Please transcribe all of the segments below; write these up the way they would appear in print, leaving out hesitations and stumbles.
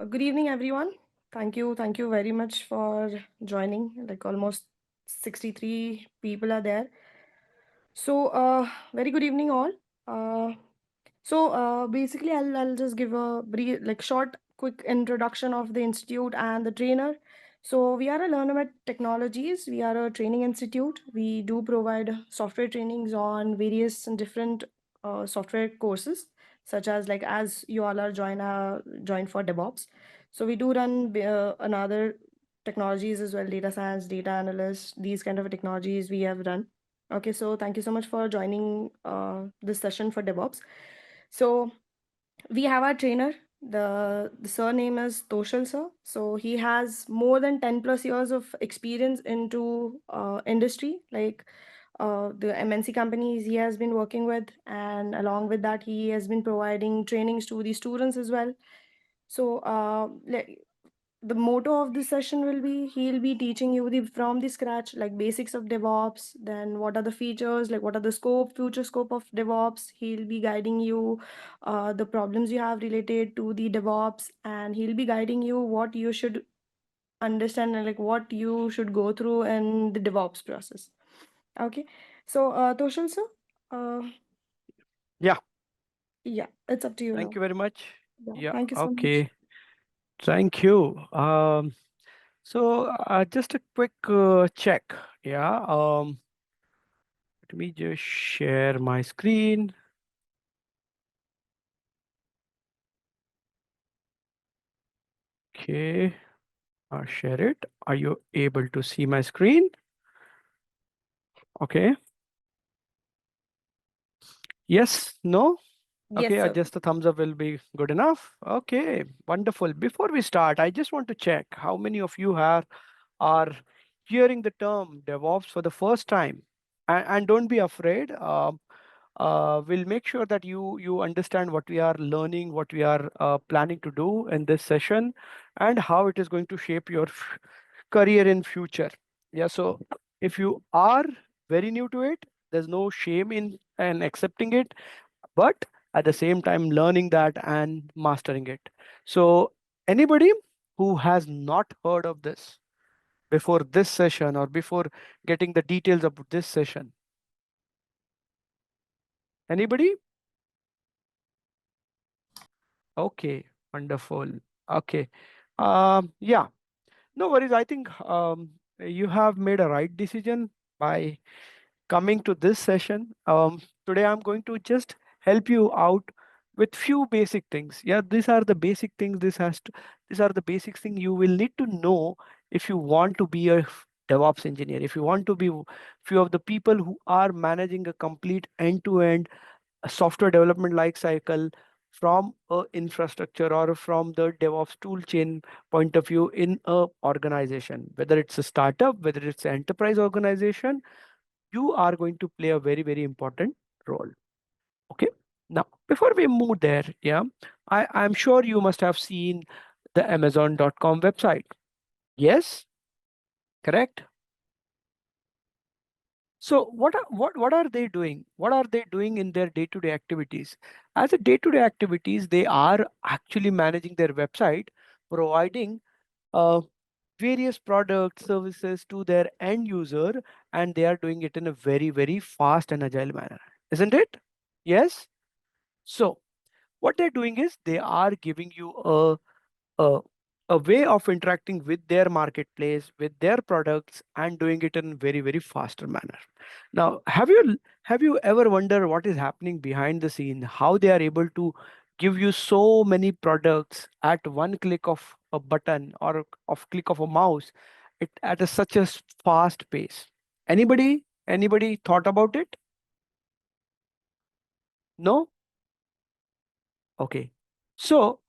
Good evening, everyone. Thank you very much for joining. Like almost 63 people are there. So, very good evening, all. Uh, Basically, I'll just give a brief, like short, quick introduction of the institute and the trainer. So, we are a Learnomate Technologies. We are a training institute. We do provide software trainings on various and different software courses, such as like as you all are join for DevOps. So we do run another technologies as well, data science, data analyst, these kind of technologies we have run. Okay, so thank you so much for joining this session for DevOps. So we have our trainer. The surname is Toshal sir. So he has more than 10 plus years of experience into industry, like the MNC companies he has been working with, and along with that, he has been providing trainings to the students as well. So the motto of this session will be he'll be teaching you from the scratch, like basics of DevOps, then what are the features, like what are the future scope of DevOps. He'll be guiding you the problems you have related to the DevOps, and he'll be guiding you what you should understand and like what you should go through in the DevOps process. Okay, so Toshal sir, uh, Yeah, yeah, it's up to you thank now. you very much. Yeah, Yeah, thank you so much. okay. Thank you. Just a quick check. Yeah, let me just share my screen. Okay, I'll share it. Are you able to see my screen? Okay. Yes, no? Yes Okay, sir. just a thumbs up will be good enough. Okay, wonderful. Before we start, I just want to check how many of you are hearing the term DevOps for the first time. And don't be afraid. We'll make sure that you understand what we are learning, what we are planning to do in this session, and how it is going to shape your career in future. Yeah, so if you are very new to it, there's no shame in accepting it, but at the same time learning that and mastering it. So anybody who has not heard of this before this session or before getting the details of this session, anybody? Okay, wonderful. Okay. Yeah, no worries. I think you have made a right decision by coming to this session. Today I'm going to just help you out with few basic things. Yeah, these are the basic things. These are the basic things you will need to know if you want to be a DevOps engineer. If you want to be few of the people who are managing a complete end-to-end software development life cycle from a infrastructure or from the DevOps tool chain point of view in a organization, whether it's a startup, whether it's an enterprise organization, you are going to play a very important role. Okay. Now, before we move there, yeah, I'm sure you must have seen the Amazon.com website. Yes, correct. So what are they doing? What are they doing in their day-to-day activities? As a day-to-day activities, they are actually managing their website, providing uh, various products, services to their end user, and they are doing it in a very fast and agile manner, isn't it? Yes. So what they're doing is they are giving you a, a way of interacting with their marketplace, with their products, and doing it in very faster manner. Now, have you ever wondered what is happening behind the scene? How they are able to give you so many products at one click of a button or of click of a mouse, it at such a fast pace? Anybody thought about it? No? Okay. So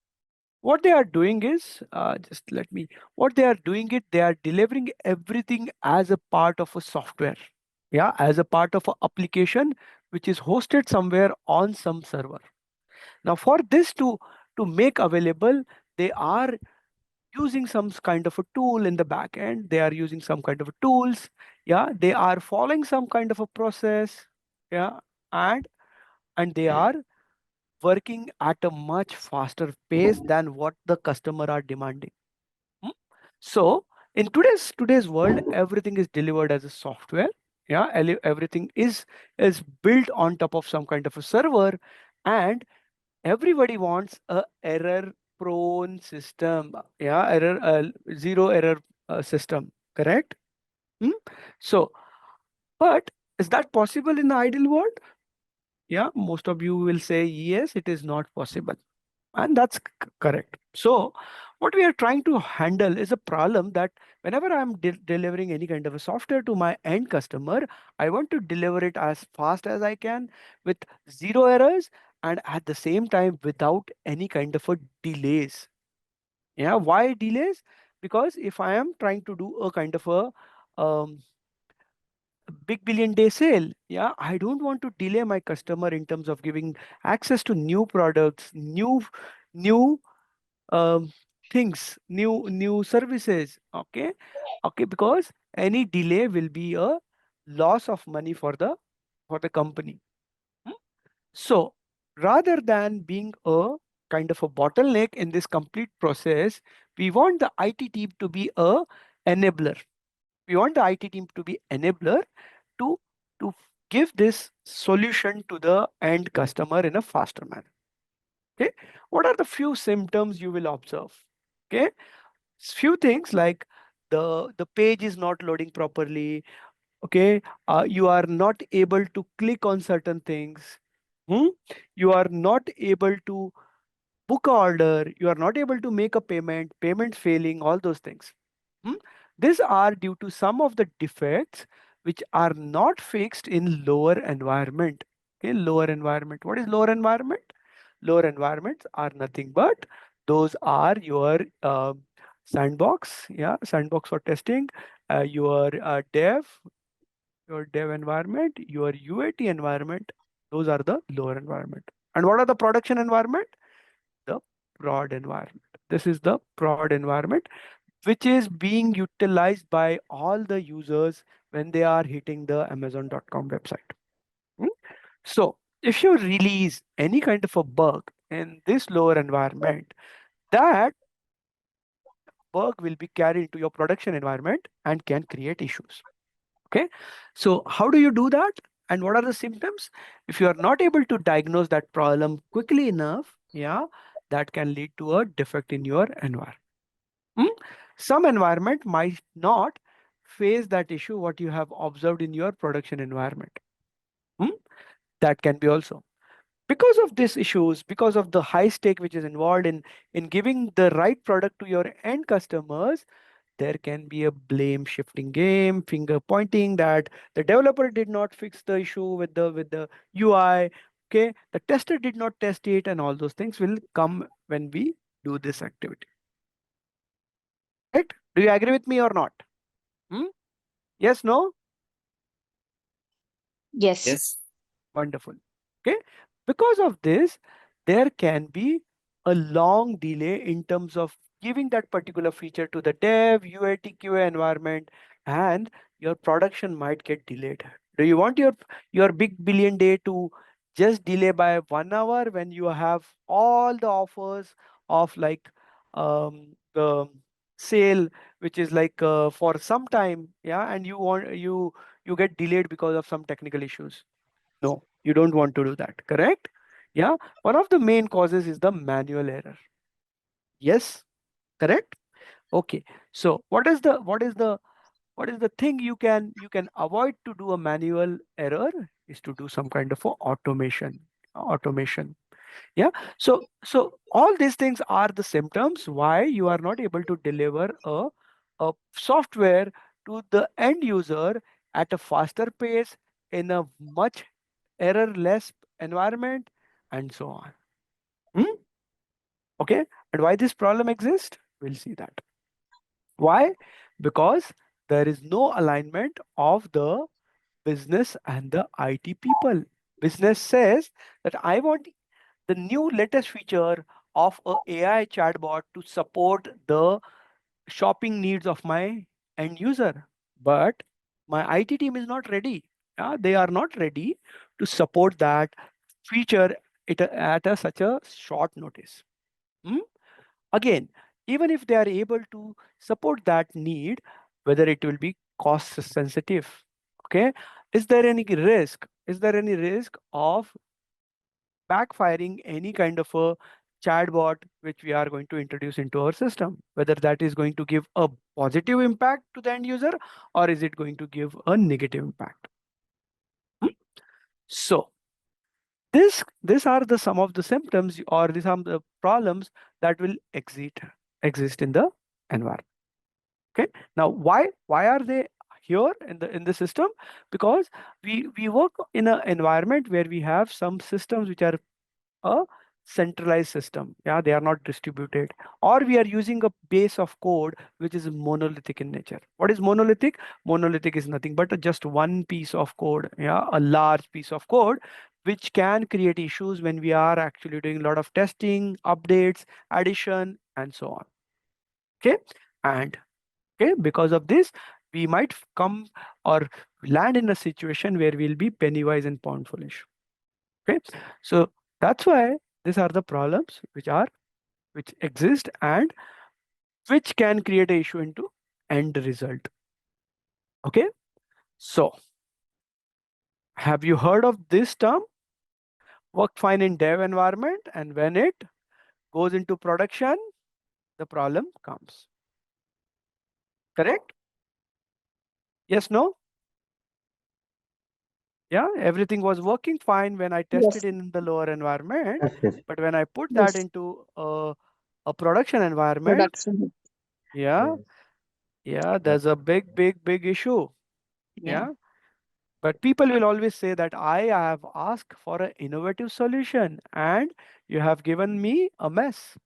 what they are doing is just let me what they are doing it they are delivering everything as a part of a software, yeah, as a part of an application which is hosted somewhere on some server. Now for this to make available, they are using some kind of a tool in the back end. They are using some kind of a tools, yeah, they are following some kind of a process, yeah, and and they are working at a much faster pace than what the customer are demanding. Hmm? So in today's world, everything is delivered as a software. Yeah, everything is built on top of some kind of a server, and everybody wants a error prone system. Yeah, error zero error system. Correct. Hmm? So, but is that possible in the ideal world? Yeah, most of you will say yes, it is not possible. And that's correct. So, what we are trying to handle is a problem that whenever I'm delivering any kind of a software to my end customer, I want to deliver it as fast as I can with zero errors and at the same time without any kind of a delays. Yeah, why delays? Because if I am trying to do a kind of a um, big billion day sale, yeah, I don't want to delay my customer in terms of giving access to new products, new um, things, new services. Okay, okay, because any delay will be a loss of money for the company. Hmm? So rather than being a kind of a bottleneck in this complete process, we want the IT team to be a enabler. We want the IT team to be enabler to to give this solution to the end customer in a faster manner. Okay, what are the few symptoms you will observe? Okay, few things like the page is not loading properly. Okay, you are not able to click on certain things. Hmm? You are not able to book a order, you are not able to make a payment failing, all those things. Hmm? These are due to some of the defects which are not fixed in lower environment. Okay, lower environment. What is lower environment? Lower environments are nothing but those are your sandbox, yeah, sandbox for testing, your your dev environment, your UAT environment. Those are the lower environment. And what are the production environment? The prod environment. This is the prod environment, which is being utilized by all the users when they are hitting the Amazon.com website. Hmm? So if you release any kind of a bug in this lower environment, that bug will be carried into your production environment and can create issues. Okay. So how do you do that? And what are the symptoms? If you are not able to diagnose that problem quickly enough, yeah, that can lead to a defect in your environment. Hmm? Some environment might not face that issue, what you have observed in your production environment. Hmm? That can be also. Because of these issues, because of the high stake which is involved in giving the right product to your end customers, there can be a blame shifting game, finger pointing that the developer did not fix the issue with the UI. Okay, the tester did not test it, and all those things will come when we do this activity. Right? Do you agree with me or not? Hmm? Yes, no? Yes. Yes. Wonderful. Okay. Because of this, there can be a long delay in terms of giving that particular feature to the dev, UAT, QA environment, and your production might get delayed. Do you want your big billion day to just delay by 1 hour when you have all the offers of like the sale, which is like for some time, yeah, and you get delayed because of some technical issues? No, you don't want to do that, correct? Yeah, one of the main causes is the manual error. Yes, correct? Okay. So what is the thing you can avoid to do a manual error is to do some kind of a automation. Yeah. So all these things are the symptoms why you are not able to deliver a software to the end user at a faster pace in a much error-less environment and so on. Hmm? Okay. And why this problem exists? We'll see that. Why? Because there is no alignment of the business and the IT people. Business says that I want the new latest feature of a AI chatbot to support the shopping needs of my end user. But my IT team is not ready. Yeah, they are not ready to support that feature it at such a short notice. Again, even if they are able to support that need, whether it will be cost sensitive. Okay, is there any risk? Is there any risk of backfiring any kind of a chatbot which we are going to introduce into our system, whether that is going to give a positive impact to the end user or is it going to give a negative impact? So these are the some of the symptoms or these are the problems that will exist in the environment. Okay, now why are they here in the system? Because we work in an environment where we have some systems which are a centralized system. Yeah, they are not distributed, or we are using a base of code which is monolithic in nature. What is monolithic? Monolithic is nothing but just one piece of code. Yeah, a large piece of code which can create issues when we are actually doing a lot of testing, updates, addition, and so on. Okay, and okay, because of this we might come or land in a situation where we'll be penny wise and pound foolish. Okay, so that's why these are the problems which exist and which can create a issue into end result. Okay, so have you heard of this term? Work fine in dev environment, and when it goes into production, the problem comes. Correct? Yes, no? Yeah, everything was working fine when I tested Yes. in the lower environment, Yes, yes. but when I put that Yes. into a production environment, Production. yeah, Yes. yeah, Yeah. there's a big issue. Yeah. Yeah, but people will always say that I have asked for an innovative solution and you have given me a mess.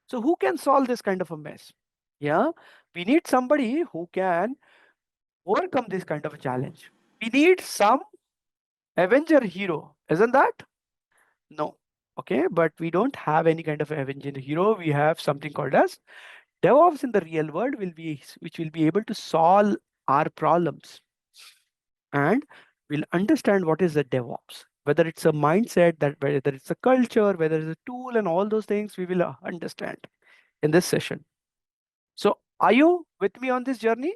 So who can solve this kind of a mess? Yeah, we need somebody who can overcome this kind of a challenge. We need some Avenger hero, isn't that? No. Okay, but we don't have any kind of Avenger hero. We have something called as DevOps in the real world which will be able to solve our problems. And we'll understand what is the DevOps, whether it's a mindset, that whether it's a culture, whether it's a tool, and all those things we will understand in this session. So are you with me on this journey?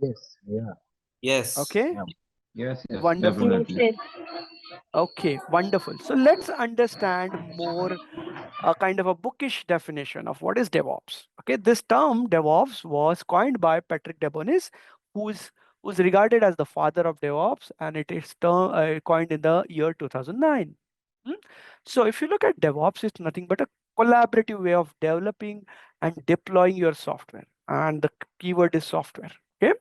Yes. Yeah. Yes. Okay, Yeah. Yes, yes, wonderful. Yes. definitely. Yes. Okay, wonderful. So let's understand more a kind of a bookish definition of what is DevOps. Okay, this term DevOps was coined by Patrick Debonis, who's regarded as the father of DevOps, and it is coined in the year 2009. Hmm? So if you look at DevOps, it's nothing but a collaborative way of developing and deploying your software, and the keyword is software. Okay,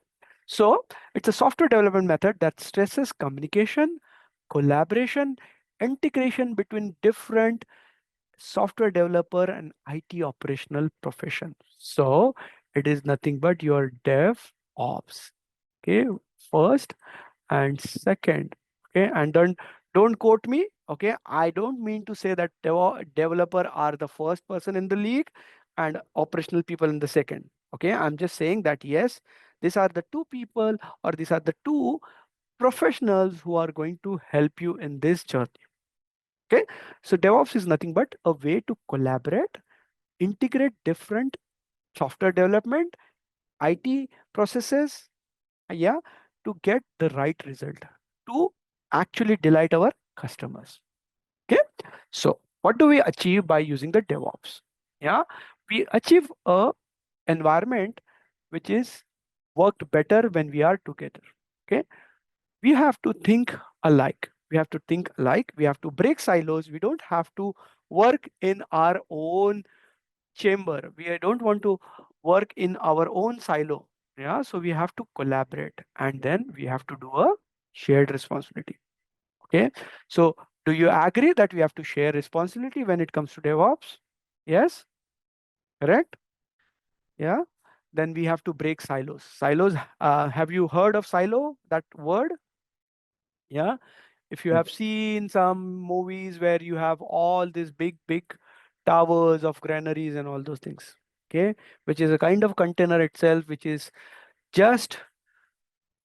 so it's a software development method that stresses communication, collaboration, integration between different software developer and IT operational profession. So it is nothing but your DevOps. Okay, first and second. Okay, and don't quote me. Okay, I don't mean to say that developer are the first person in the league and operational people in the second. Okay, I'm just saying that yes, these are the two people or these are the two professionals who are going to help you in this journey. Okay, so DevOps is nothing but a way to collaborate, integrate different software development, IT processes, yeah, to get the right result, to actually delight our customers. Okay, so what do we achieve by using the DevOps? Yeah, we achieve a environment which is worked better when we are together. Okay, we have to think alike. We have to think alike. We have to break silos. We don't have to work in our own chamber. We don't want to work in our own silo. Yeah, so we have to collaborate and then we have to do a shared responsibility. Okay, so do you agree that we have to share responsibility when it comes to DevOps? Yes, correct. Yeah, then we have to break silos. Silos, have you heard of silo, that word? Yeah, if you have seen some movies where you have all these big towers of granaries and all those things, okay, which is a kind of container itself which is just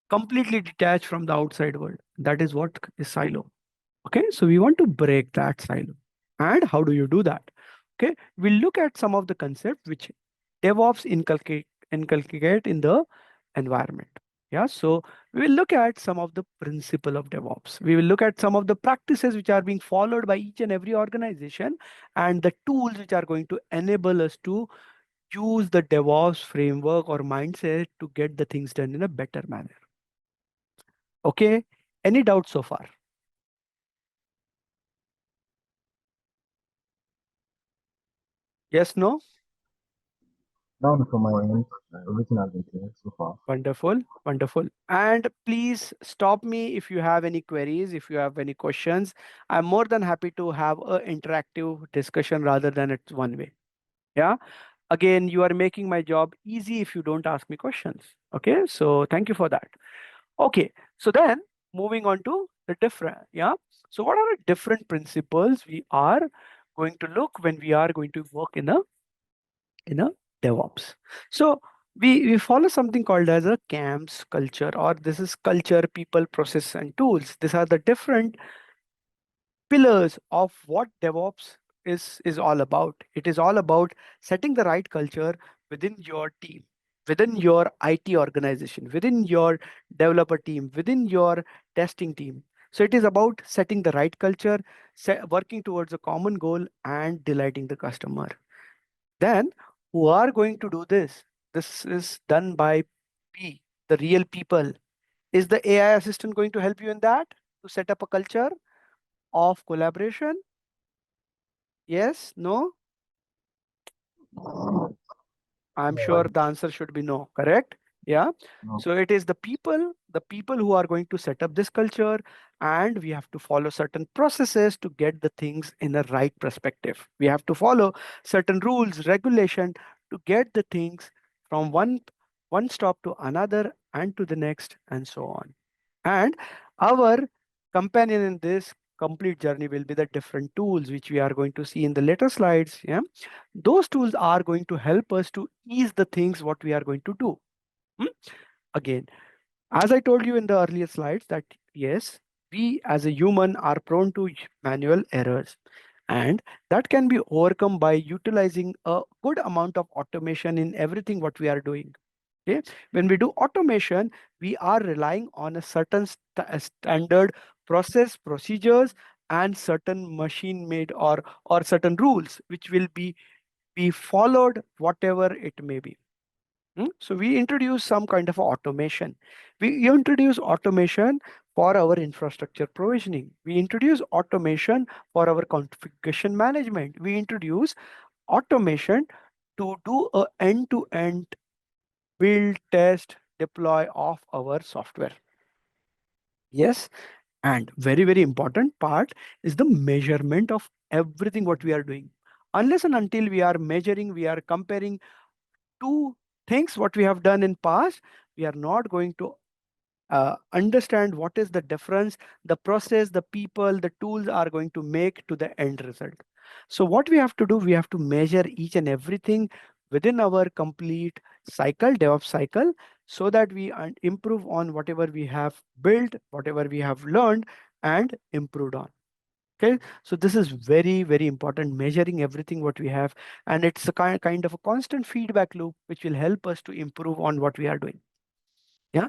completely detached from the outside world. That is what is silo. Okay, so we want to break that silo. And how do you do that? Okay, we'll look at some of the concepts which DevOps inculcate in the environment. Yeah, so we will look at some of the principle of DevOps. We will look at some of the practices which are being followed by each and every organization and the tools which are going to enable us to use the DevOps framework or mindset to get the things done in a better manner. Okay, any doubts so far? Yes, no? None from my end. Everything has been clear so far. Wonderful, wonderful. And please stop me if you have any queries, if you have any questions. I'm more than happy to have an interactive discussion rather than it's one way. Yeah. Again, you are making my job easy if you don't ask me questions. Okay. So thank you for that. Okay. So then moving on to the different. Yeah. So what are the different principles we are going to look when we are going to work in a DevOps? So we follow something called as a CAMS culture, or this is culture, people, process, and tools. These are the different pillars of what DevOps is all about. It is all about setting the right culture within your team, within your IT organization, within your developer team, within your testing team. So it is about setting the right culture, working towards a common goal, and delighting the customer. Then, who are going to do this? This is done by the real people. Is the AI assistant going to help you in that to set up a culture of collaboration? Yes, no? I'm sure Yeah, the answer should be no, correct? Yeah. no. So it is the people who are going to set up this culture, and we have to follow certain processes to get the things in a right perspective. We have to follow certain rules, regulation to get the things from one stop to another and to the next and so on. And our companion in this complete journey will be the different tools which we are going to see in the later slides. Yeah, those tools are going to help us to ease the things what we are going to do. Hmm? Again, as I told you in the earlier slides, that yes, we as a human are prone to manual errors, and that can be overcome by utilizing a good amount of automation in everything what we are doing. Okay, when we do automation, we are relying on a certain standard process, procedures, and certain machine made or certain rules which will be followed whatever it may be. So we introduce some kind of automation. We introduce automation for our infrastructure provisioning. We introduce automation for our configuration management. We introduce automation to do a end-to-end build, test, deploy of our software. Yes, and very, very important part is the measurement of everything what we are doing. Unless and until we are measuring, we are comparing two things what we have done in past, we are not going to understand what is the difference the process, the people, the tools are going to make to the end result. So what we have to do, we have to measure each and everything within our complete cycle, DevOps cycle, so that we improve on whatever we have built, whatever we have learned and improved on. Okay, so this is very, very important, measuring everything what we have, and it's a kind of a constant feedback loop which will help us to improve on what we are doing. Yeah,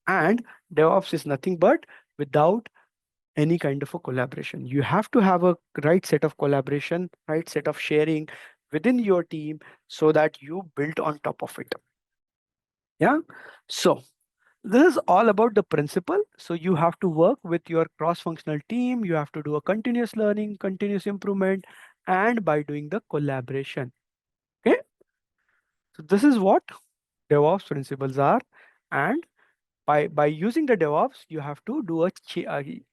and DevOps is nothing but without any kind of a collaboration. You have to have a right set of collaboration, right set of sharing within your team so that you build on top of it. Yeah, so this is all about the principle. So you have to work with your cross-functional team. You have to do a continuous learning, continuous improvement, and by doing the collaboration. Okay. So this is what DevOps principles are. And by using the DevOps, you have to do a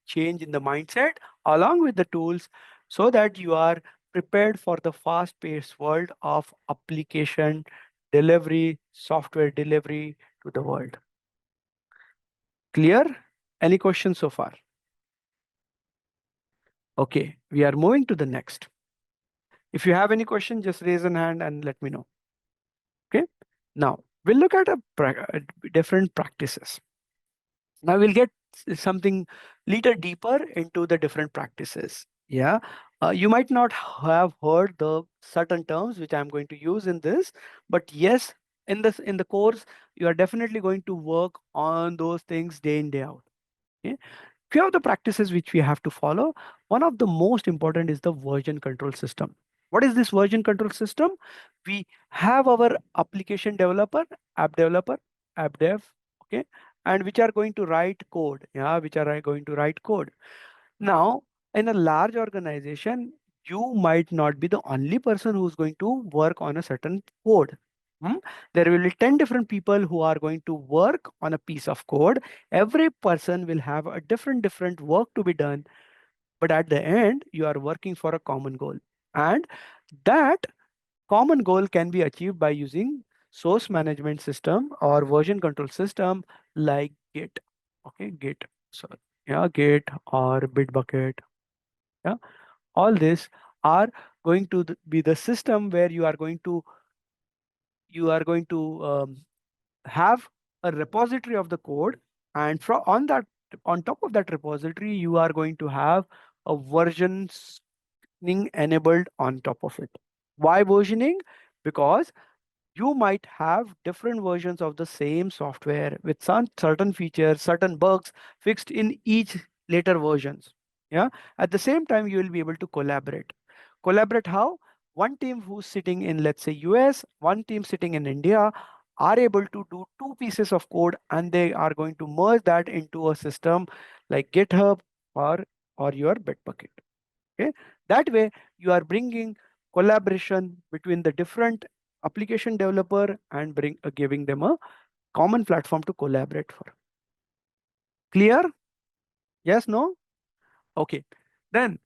change in the mindset along with the tools so that you are prepared for the fast-paced world of application delivery, software delivery to the world. Clear? Any questions so far? Okay, we are moving to the next. If you have any question, just raise an hand and let me know. Okay, now we'll look at different practices. Now we'll get something little deeper into the different practices. Yeah, you might not have heard the certain terms which I'm going to use in this, but yes, in the course, you are definitely going to work on those things day in day out. Okay? Few of the practices which we have to follow. One of the most important is the version control system. What is this version control system? We have our application developer, app dev, okay, and which are going to write code. Yeah, which are going to write code. Now, in a large organization, you might not be the only person who's going to work on a certain code. Hmm? There will be 10 different people who are going to work on a piece of code. Every person will have a different work to be done. But at the end, you are working for a common goal. And that common goal can be achieved by using source management system or version control system like Git. Okay, Git. So yeah, Git or Bitbucket. Yeah, all this are going to be the system where you are going to have a repository of the code, and from on top of that repository you are going to have a versioning enabled on top of it. Why versioning? Because you might have different versions of the same software with some certain features, certain bugs fixed in each later versions. Yeah. At the same time, you will be able to collaborate. Collaborate how? One team who's sitting in, let's say, US, one team sitting in India are able to do two pieces of code, and they are going to merge that into a system like GitHub or your Bitbucket. Okay. That way, you are bringing collaboration between the different application developer and giving them a common platform to collaborate for. Clear? Yes, no? Okay. Then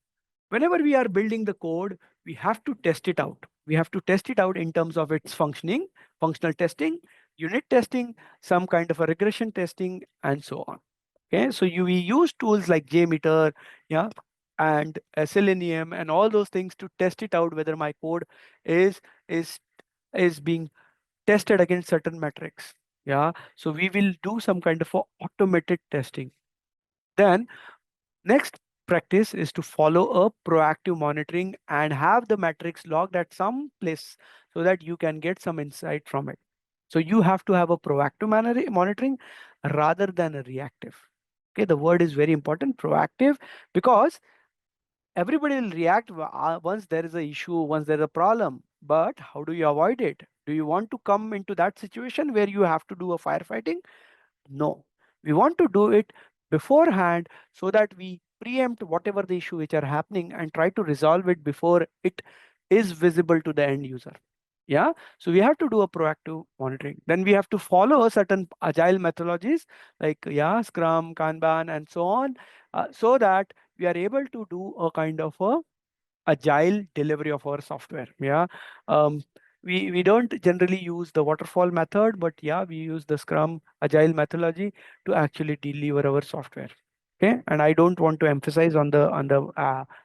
whenever we are building the code, we have to test it out. We have to test it out in terms of its functioning, functional testing, unit testing, some kind of a regression testing, and so on. Okay, so we use tools like JMeter, yeah, and Selenium and all those things to test it out whether my code is is is being tested against certain metrics. Yeah, so we will do some kind of a automated testing. Then next practice is to follow a proactive monitoring and have the metrics logged at some place so that you can get some insight from it. So you have to have a proactive monitoring rather than a reactive. Okay, the word is very important, proactive, because everybody will react once there is a issue, once there's a problem. But how do you avoid it? Do you want to come into that situation where you have to do a firefighting? No, we want to do it beforehand so that we preempt whatever the issue which are happening and try to resolve it before it is visible to the end user. Yeah, so we have to do a proactive monitoring. Then we have to follow a certain agile methodologies like, yeah, Scrum, Kanban, and so on, so that we are able to do a kind of a agile delivery of our software. Yeah, um, we don't generally use the waterfall method, but yeah, we use the Scrum agile methodology to actually deliver our software. Okay, and I don't want to emphasize on the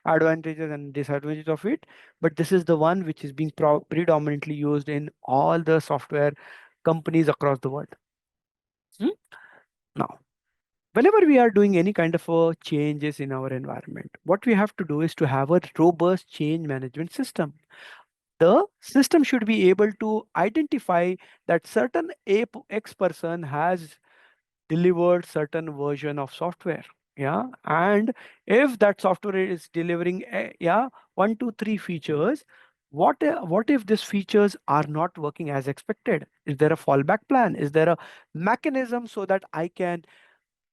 advantages and disadvantages of it, but this is the one which is being predominantly used in all the software companies across the world. Hmm? Now, whenever we are doing any kind of changes in our environment, what we have to do is to have a robust change management system. The system should be able to identify that certain X person has delivered certain version of software. Yeah, and if that software is delivering yeah, 1 2 3 features, what if these features are not working as expected? Is there a fallback plan? Is there a mechanism so that I can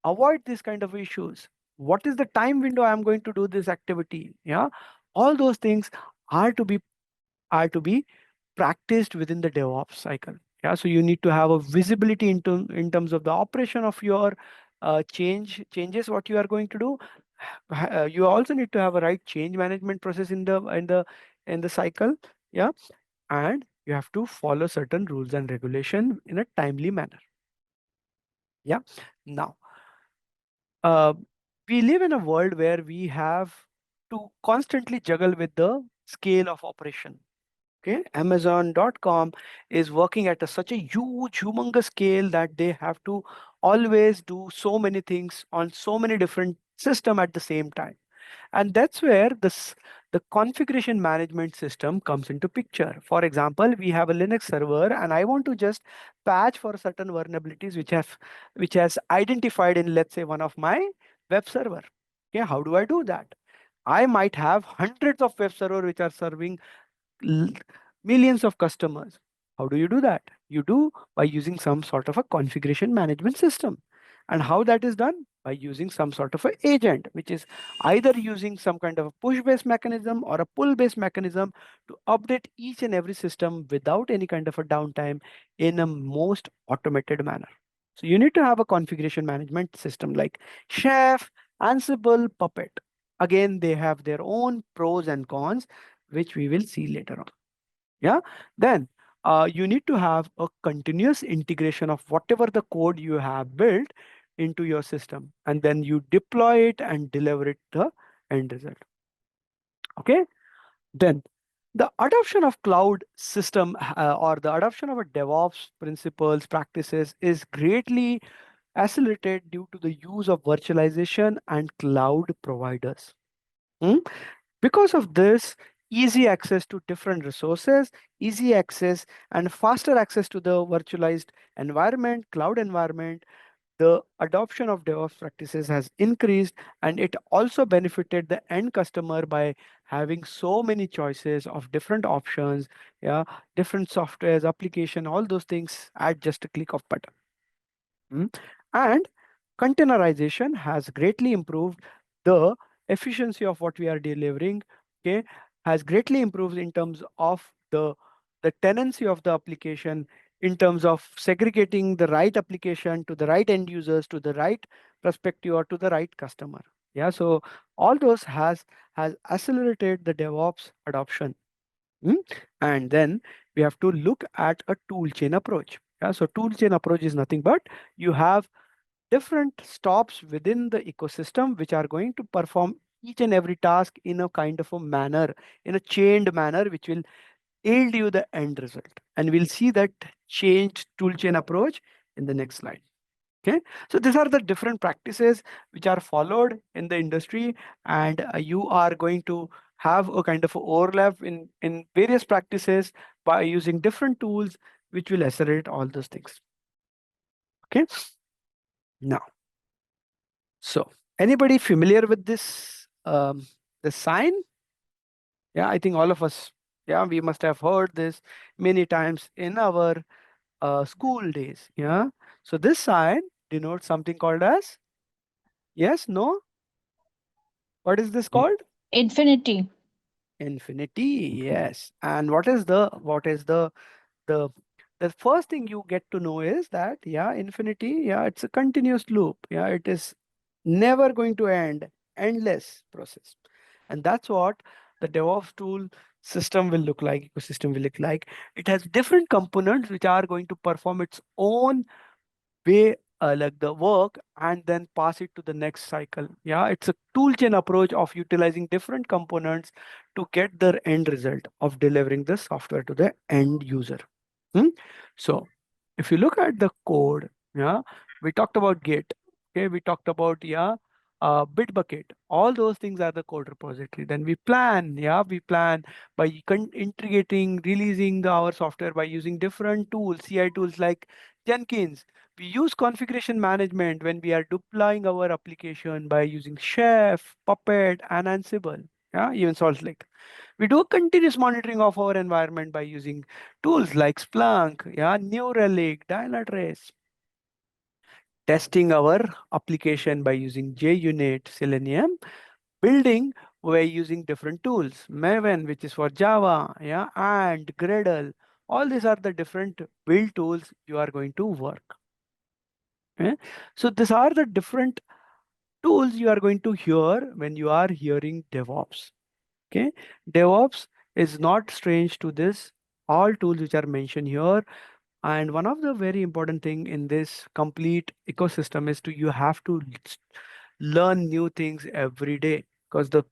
avoid these kind of issues? What is the time window I'm going to do this activity? Yeah, all those things are to be practiced within the DevOps cycle. Yeah, so you need to have a visibility in terms of the operation of your changes what you are going to do. You also need to have a right change management process in the cycle. Yeah, and you have to follow certain rules and regulation in a timely manner. Yeah, now uh, we live in a world where we have to constantly juggle with the scale of operation. Okay, Amazon.com is working at such a huge, humongous scale that they have to always do so many things on so many different systems at the same time. And that's where the configuration management system comes into picture. For example, we have a Linux server and I want to just patch for certain vulnerabilities which has identified in, let's say, one of my web server. Okay, how do I do that? I might have hundreds of web server which are serving l- millions of customers. How do you do that? You do by using some sort of a configuration management system. And how that is done? By using some sort of an agent, which is either using some kind of a push-based mechanism or a pull-based mechanism to update each and every system without any kind of a downtime in a most automated manner. So you need to have a configuration management system like Chef, Ansible, Puppet. Again, they have their own pros and cons, which we will see later on. Yeah. Then you need to have a continuous integration of whatever the code you have built into your system, and then you deploy it and deliver it the end result. Okay. Then the adoption of cloud system or the adoption of a DevOps principles practices is greatly accelerated due to the use of virtualization and cloud providers. Hmm? Because of this, easy access to different resources, easy access and faster access to the virtualized environment, cloud environment, the adoption of DevOps practices has increased, and it also benefited the end customer by having so many choices of different options, yeah, different softwares, application, all those things at just a click of button. And containerization has greatly improved the efficiency of what we are delivering. Okay, has greatly improved in terms of the tenancy of the application, in terms of segregating the right application to the right end users, to the right perspective, or to the right customer. Yeah, so all those has accelerated the DevOps adoption. And then we have to look at a tool chain approach. Yeah, so tool chain approach is nothing but you have different stops within the ecosystem which are going to perform each and every task in a kind of a manner, in a chained manner, which will yield you the end result. And we'll see that changed toolchain approach in the next slide. Okay, so these are the different practices which are followed in the industry, and you are going to have a kind of a overlap in various practices by using different tools which will accelerate all those things. Okay, now, so anybody familiar with this sign? Yeah, I think all of us, yeah, we must have heard this many times in our school days. Yeah, so this sign denotes something called as, yes, no, what is this called? Infinity. Infinity. Yes. And what is the the first thing you get to know is that, yeah, infinity, yeah, it's a continuous loop. Yeah, it is never going to end, endless process. And that's what the DevOps tool system will look like, ecosystem will look like. It has different components which are going to perform its own way, like the work, and then pass it to the next cycle. Yeah, it's a toolchain approach of utilizing different components to get the end result of delivering the software to the end user. Hmm? So if you look at the code, yeah, we talked about Git. Okay, we talked about, yeah, Bitbucket. All those things are the code repository. Then we plan, yeah, we plan by integrating, releasing our software by using different tools, CI tools like Jenkins. We use configuration management when we are deploying our application by using Chef, Puppet, and Ansible. Yeah, even Salt Lake. We do a continuous monitoring of our environment by using tools like Splunk, yeah, New Relic, Dynatrace. Testing our application by using JUnit, Selenium. Building by using different tools, Maven, which is for Java, yeah, and Gradle. All these are the different build tools you are going to work. Okay? So these are the different tools you are going to hear when you are hearing DevOps. Okay, DevOps is not strange to this. All tools which are mentioned here, and one of the very important thing in this complete ecosystem is to you have to learn new things every day, because the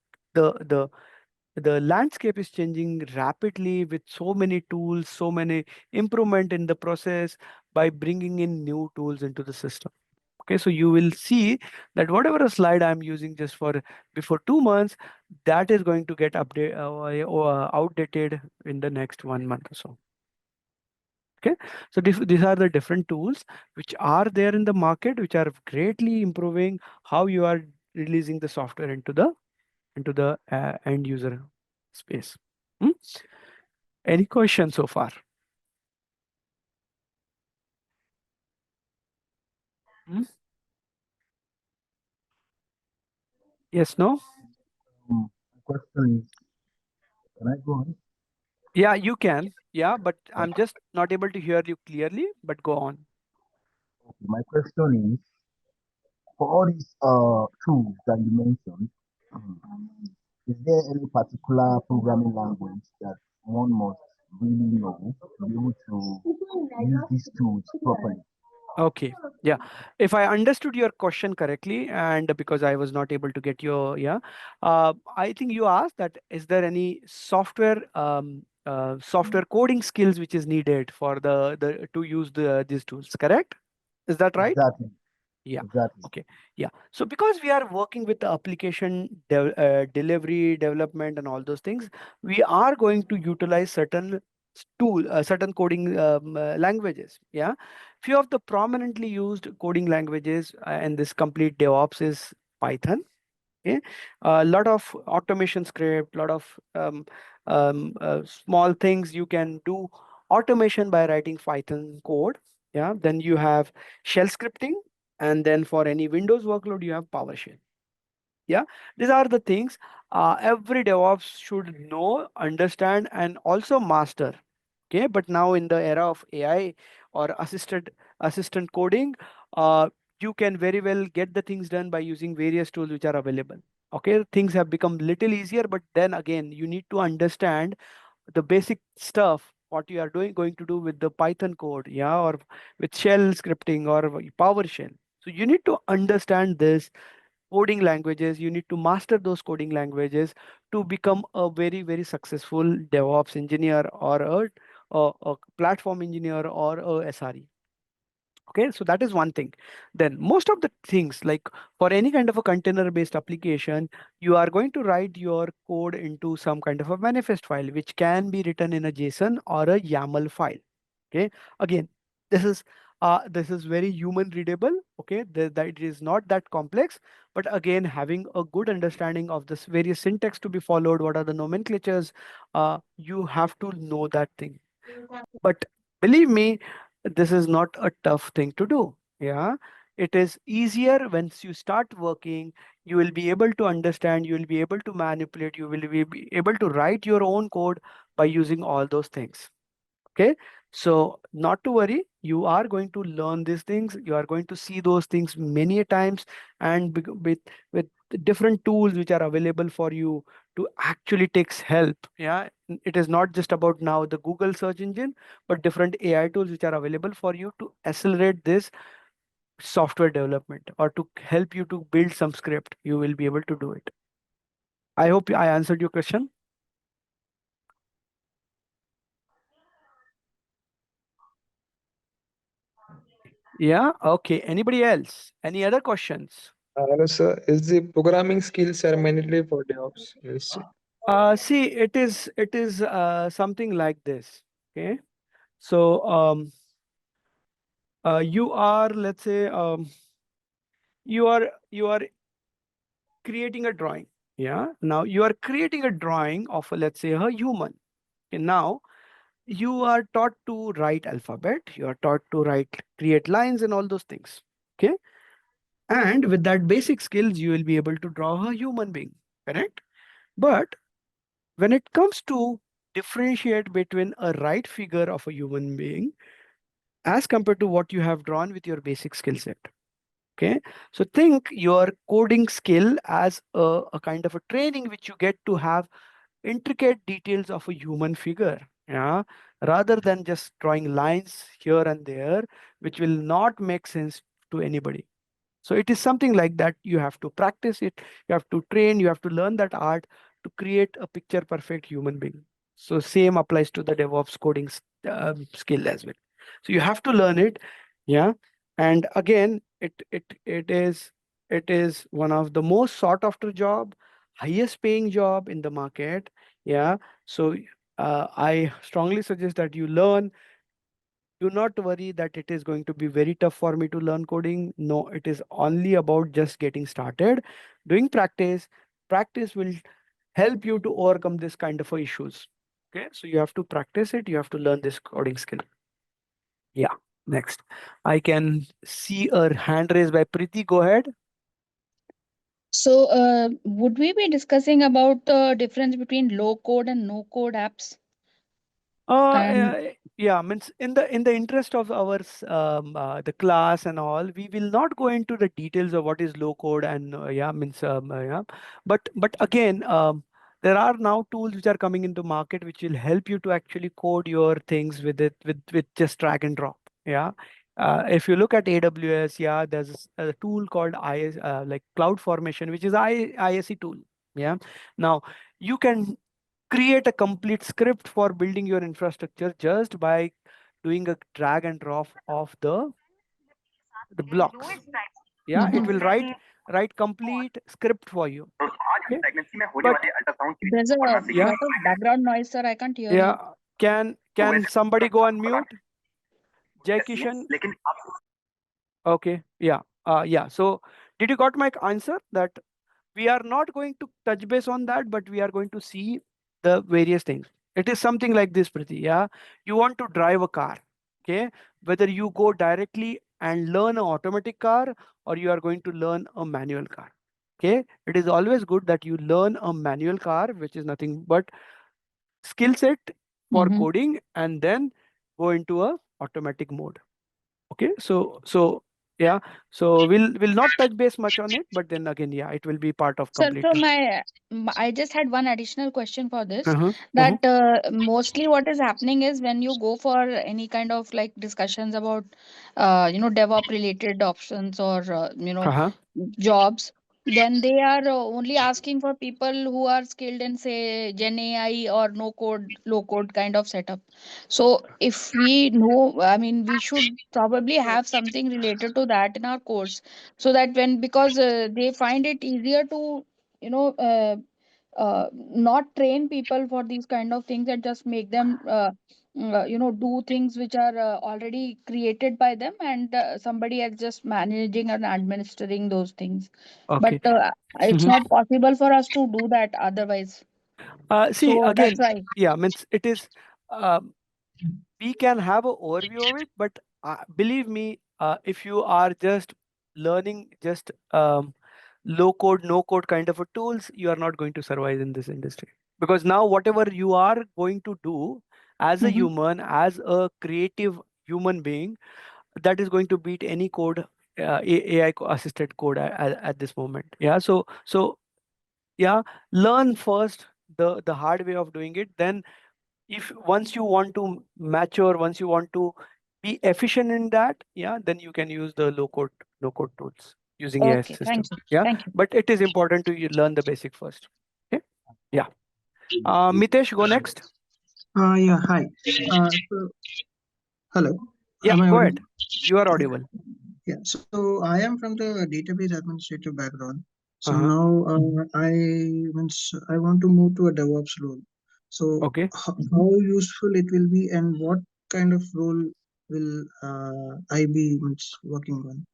the landscape is changing rapidly with so many tools, so many improvement in the process by bringing in new tools into the system. Okay, so you will see that whatever a slide I'm using just for before 2 months, that is going to get outdated in the next 1 month or so. Okay, so these are the different tools which are there in the market, which are greatly improving how you are releasing the software into the end user space. Hmm? Any questions so far? Hmm? Yes, no? My question is, can I go on? Yeah, you can. Yeah, but I'm Okay. just not able to hear you clearly, but go on. Okay. My question is, for all these tools that you mentioned, is there any particular programming language that one must really know to be able to use these tools properly? Okay. Yeah. If I understood your question correctly, and because I was not able to get your, yeah, I think you asked that is there any software coding skills which is needed for the to use these tools, correct? Is that right? Exactly. Yeah. Exactly. Okay. Yeah. So because we are working with the application delivery, development, and all those things, we are going to utilize certain coding languages. Yeah. Few of the prominently used coding languages in this complete DevOps is Python. Okay. A lot of automation script, lot of small things you can do automation by writing Python code. Yeah. Then you have shell scripting, and then for any Windows workload, you have PowerShell. Yeah, these are the things every DevOps should know, understand, and also master. Okay, but now in the era of AI or assistant coding, you can very well get the things done by using various tools which are available. Okay, things have become little easier, but then again, you need to understand the basic stuff what you are going to do with the Python code, yeah, or with shell scripting or PowerShell. So you need to understand this coding languages. You need to master those coding languages to become a very successful DevOps engineer or a platform engineer or a SRE. Okay, so that is one thing. Then most of the things, like for any kind of a container based application, you are going to write your code into some kind of a manifest file which can be written in a JSON or a YAML file. Okay, again, this is this is very human readable. Okay, that it is not that complex, but again, having a good understanding of this various syntax to be followed, what are the nomenclatures, you have to know that thing. But believe me, this is not a tough thing to do. Yeah, it is easier once you start working. You will be able to understand, you will be able to manipulate, you will be able to write your own code by using all those things. Okay, so not to worry, you are going to learn these things, you are going to see those things many a times, and with different tools which are available for you to actually takes help. Yeah, it is not just about now the Google search engine, but different AI tools which are available for you to accelerate this software development or to help you to build some script. You will be able to do it. I hope I answered your question. Yeah, okay, anybody else, any other questions? Hello, sir. Is the programming skills are mandatory for DevOps? Yes. See, it is something like this. Okay, so you are, let's say, you are creating a drawing. Yeah, now you are creating a drawing of let's say a human. Okay, now you are taught to write alphabet. You are taught to create lines and all those things. Okay, and with that basic skills, you will be able to draw a human being. Correct, but when it comes to differentiate between a right figure of a human being as compared to what you have drawn with your basic skill set. Okay, so think your coding skill as a kind of a training which you get to have intricate details of a human figure. Yeah, rather than just drawing lines here and there which will not make sense to anybody. So it is something like that. You have to practice it, you have to train, you have to learn that art to create a picture perfect human being. So same applies to the DevOps coding skill as well. So you have to learn it. Yeah. And again, it is one of the most sought after job, highest paying job in the market. Yeah. So I strongly suggest that you learn. Do not worry that it is going to be very tough for me to learn coding. No, it is only about just getting started, doing practice. Practice will help you to overcome this kind of issues. Okay, so you have to practice it. You have to learn this coding skill. Yeah. Next, I can see a hand raised by Preeti. Go ahead. So, would we be discussing about the difference between low code and no code apps? And Yeah, means in the interest of our the class and all, we will not go into the details of what is low code and yeah, means yeah, but again, there are now tools which are coming into market which will help you to actually code your things with it with just drag and drop. Yeah. If you look at AWS, yeah, there's a tool called like Cloud Formation, which is ISE tool. Yeah. Now you can create a complete script for building your infrastructure just by doing a drag and drop of the blocks. Yeah, it Mhm. will write complete script for you. Okay, but There's a yeah, lot of background noise, sir. I can't hear yeah, you. can somebody go on mute? Jai Kishan. Okay, yeah, yeah. So did you got my answer that we are not going to touch base on that, but we are going to see the various things. It is something like this, Priti. Yeah, you want to drive a car. Okay, whether you go directly and learn an automatic car or you are going to learn a manual car. Okay, it is always good that you learn a manual car, which is nothing but skill set for Mm-hmm. coding, and then go into a automatic mode. Okay, so yeah, so we'll not touch base much on it, but then again, yeah, it will be part of Sir, complete. so I just had one additional question for this. Uh-huh, uh-huh, That mostly what is happening is when you go for any kind of like discussions about, DevOps related options or uh-huh. jobs, then they are only asking for people who are skilled in say Gen AI or no code, low code kind of setup. So if we know, I mean, we should probably have something related to that in our course, so that when because they find it easier to you know not train people for these kind of things and just make them do things which are already created by them, and somebody else just managing and administering those things. But Okay. it's Mhm. not possible for us to do that otherwise, See so that's again, why. yeah, means it is. Um, we can have an overview of it, but believe me, if you are just learning just low code, no code kind of a tools, you are not going to survive in this industry. Because now whatever you are going to do as a Hmm. human, as a creative human being, that is going to beat any code, AI assisted code at this moment. Yeah. So yeah, learn first the hard way of doing it. Then if once you want to mature, once you want to be efficient in that, yeah, then you can use the low code no code tools using AI Okay, thank system. you, Yeah, thank you. but it is important to learn the basic first. Okay. Yeah. Mitesh, go next. Yeah, hi. Hello, Yeah, am I go audible? ahead. You are audible. Yeah, so I am from the database administrative background. So Uh-huh. now I want to move to a DevOps role. So Okay. how useful it will be, and what kind of role will I be working on?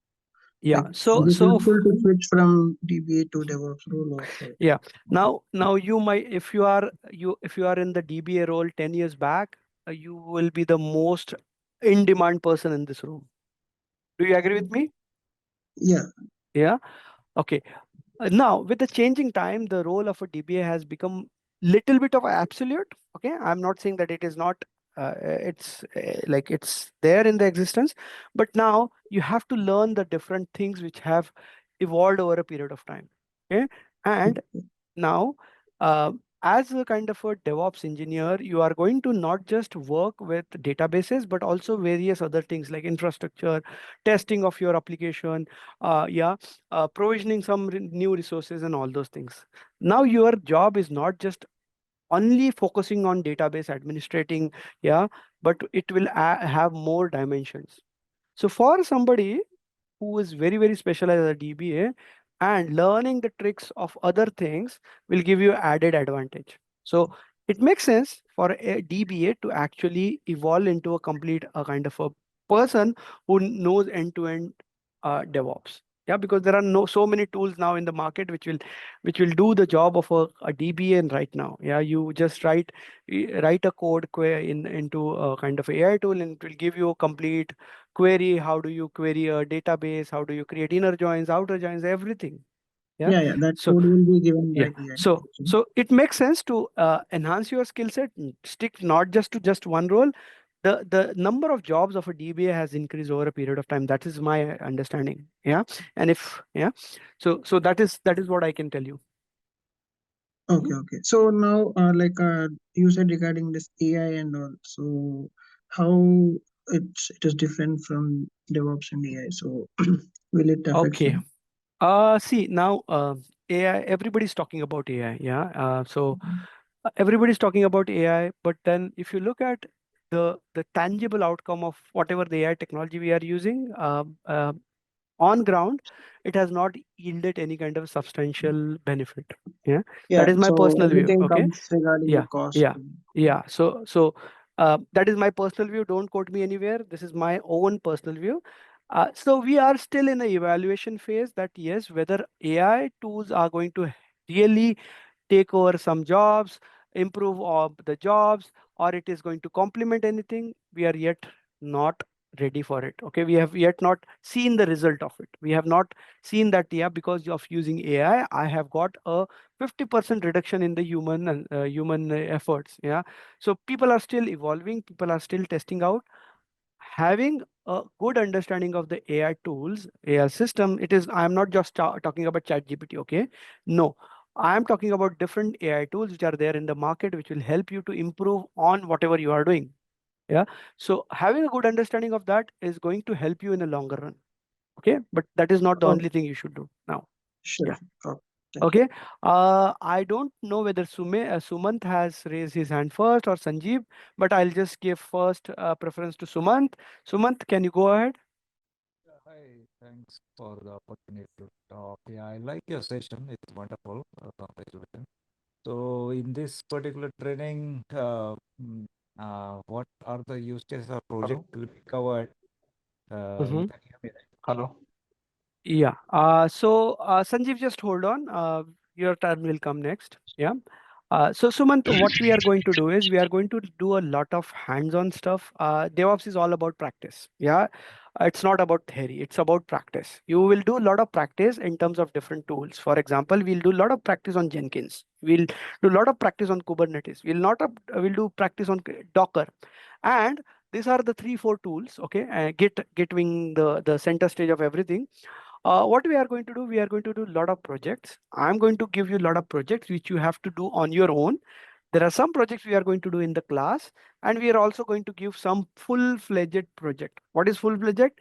Yeah. Like, So is it so useful to switch from DBA to DevOps role or how? yeah. Now you might, if you are in the DBA role 10 years back, you will be the most in demand person in this room. Do you agree with me? Yeah, Yeah. Okay. Now, with the changing time, the role of a DBA has become little bit of absolute. Okay, I'm not saying that it is not. It's like it's there in the existence, but now you have to learn the different things which have evolved over a period of time. Okay, and now as a kind of a DevOps engineer, you are going to not just work with databases, but also various other things like infrastructure, testing of your application, provisioning some new resources and all those things. Now your job is not just only focusing on database administrating, but it will have more dimensions. So for somebody who is very, very specialized as a DBA, and learning the tricks of other things will give you added advantage. So it makes sense for a DBA to actually evolve into a complete kind of a person who knows end-to-end DevOps. Yeah, because there are so many tools now in the market which will do the job of a DBA right now. Yeah, you just write a code into a kind of AI tool, and it will give you a complete query. How do you query a database? How do you create inner joins, outer joins, everything? Yeah. Yeah, that So code will be given by yeah. AI. So it makes sense to enhance your skill set, stick not just to just one role. The number of jobs of a DBA has increased over a period of time. That is my understanding. Yeah. And if so that is what I can tell you. Okay. So now, you said regarding this AI and all, so how it is different from DevOps and AI. So will it affect Okay. them? See now, AI. Everybody's talking about AI. Yeah. Everybody's talking about AI, but then if you look at the tangible outcome of whatever the AI technology we are using, on ground, it has not yielded any kind of substantial benefit. Yeah, Yeah. that is my So personal view. everything Okay. comes regarding the Yeah, cost. yeah, yeah. So that is my personal view. Don't quote me anywhere. This is my own personal view. So we are still in the evaluation phase that yes, whether AI tools are going to really take over some jobs, improve all the jobs, or it is going to complement anything. We are yet not ready for it. Okay, we have yet not seen the result of it. We have not seen that, yeah, because of using AI, I have got a 50% reduction in the human efforts. Yeah, so people are still evolving, people are still testing out. Having a good understanding of the AI tools, AI system, it is, I'm not just talking about ChatGPT, okay? No, I'm talking about different AI tools which are there in the market, which will help you to improve on whatever you are doing. Yeah. So having a good understanding of that is going to help you in the longer run. Okay. But that is not the Oh, only thing you should do now. sure. Yeah. Okay. Thank you. Okay. I don't know whether Sumant has raised his hand first or Sanjeev, but I'll just give first preference to Sumant. Sumant, can you go ahead? Hi, thanks for the opportunity to talk. Yeah, I like your session. It's wonderful. Congratulations. So, in this particular training, what are the use cases or project will be covered? You Mm-hmm. can hear me, right? Hello. Yeah. Sanjeev, just hold on. Your turn will come next. Yeah. So Sumant, what we are going to do is we are going to do a lot of hands-on stuff. DevOps is all about practice. Yeah. It's not about theory. It's about practice. You will do a lot of practice in terms of different tools. For example, we'll do a lot of practice on Jenkins. We'll do a lot of practice on Kubernetes. We'll do practice on Docker. And these are the 3, 4 tools. Okay. Git being the center stage of everything. What we are going to do, we are going to do a lot of projects. I'm going to give you a lot of projects which you have to do on your own. There are some projects we are going to do in the class, and we are also going to give some full-fledged project. What is full-fledged?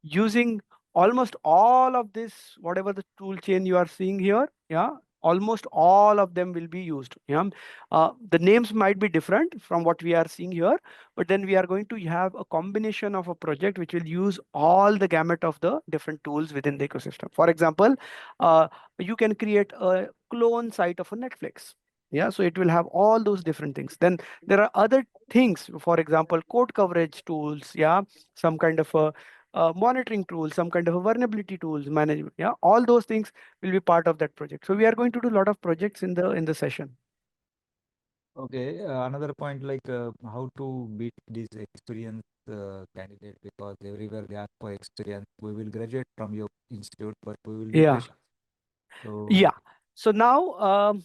Using almost all of this, whatever the tool chain you are seeing here, yeah, almost all of them will be used. Yeah, the names might be different from what we are seeing here, but then we are going to have a combination of a project which will use all the gamut of the different tools within the ecosystem. For example, you can create a clone site of a Netflix. Yeah, so it will have all those different things. Then there are other things, for example, code coverage tools. Yeah, some kind of a monitoring tools, some kind of a vulnerability tools management. Yeah, all those things will be part of that project. So we are going to do a lot of projects in the session. Okay, another point like how to beat this experience candidate, because everywhere they ask for experience. We will graduate from your institute, but we will be Yeah, fresh. So yeah. So now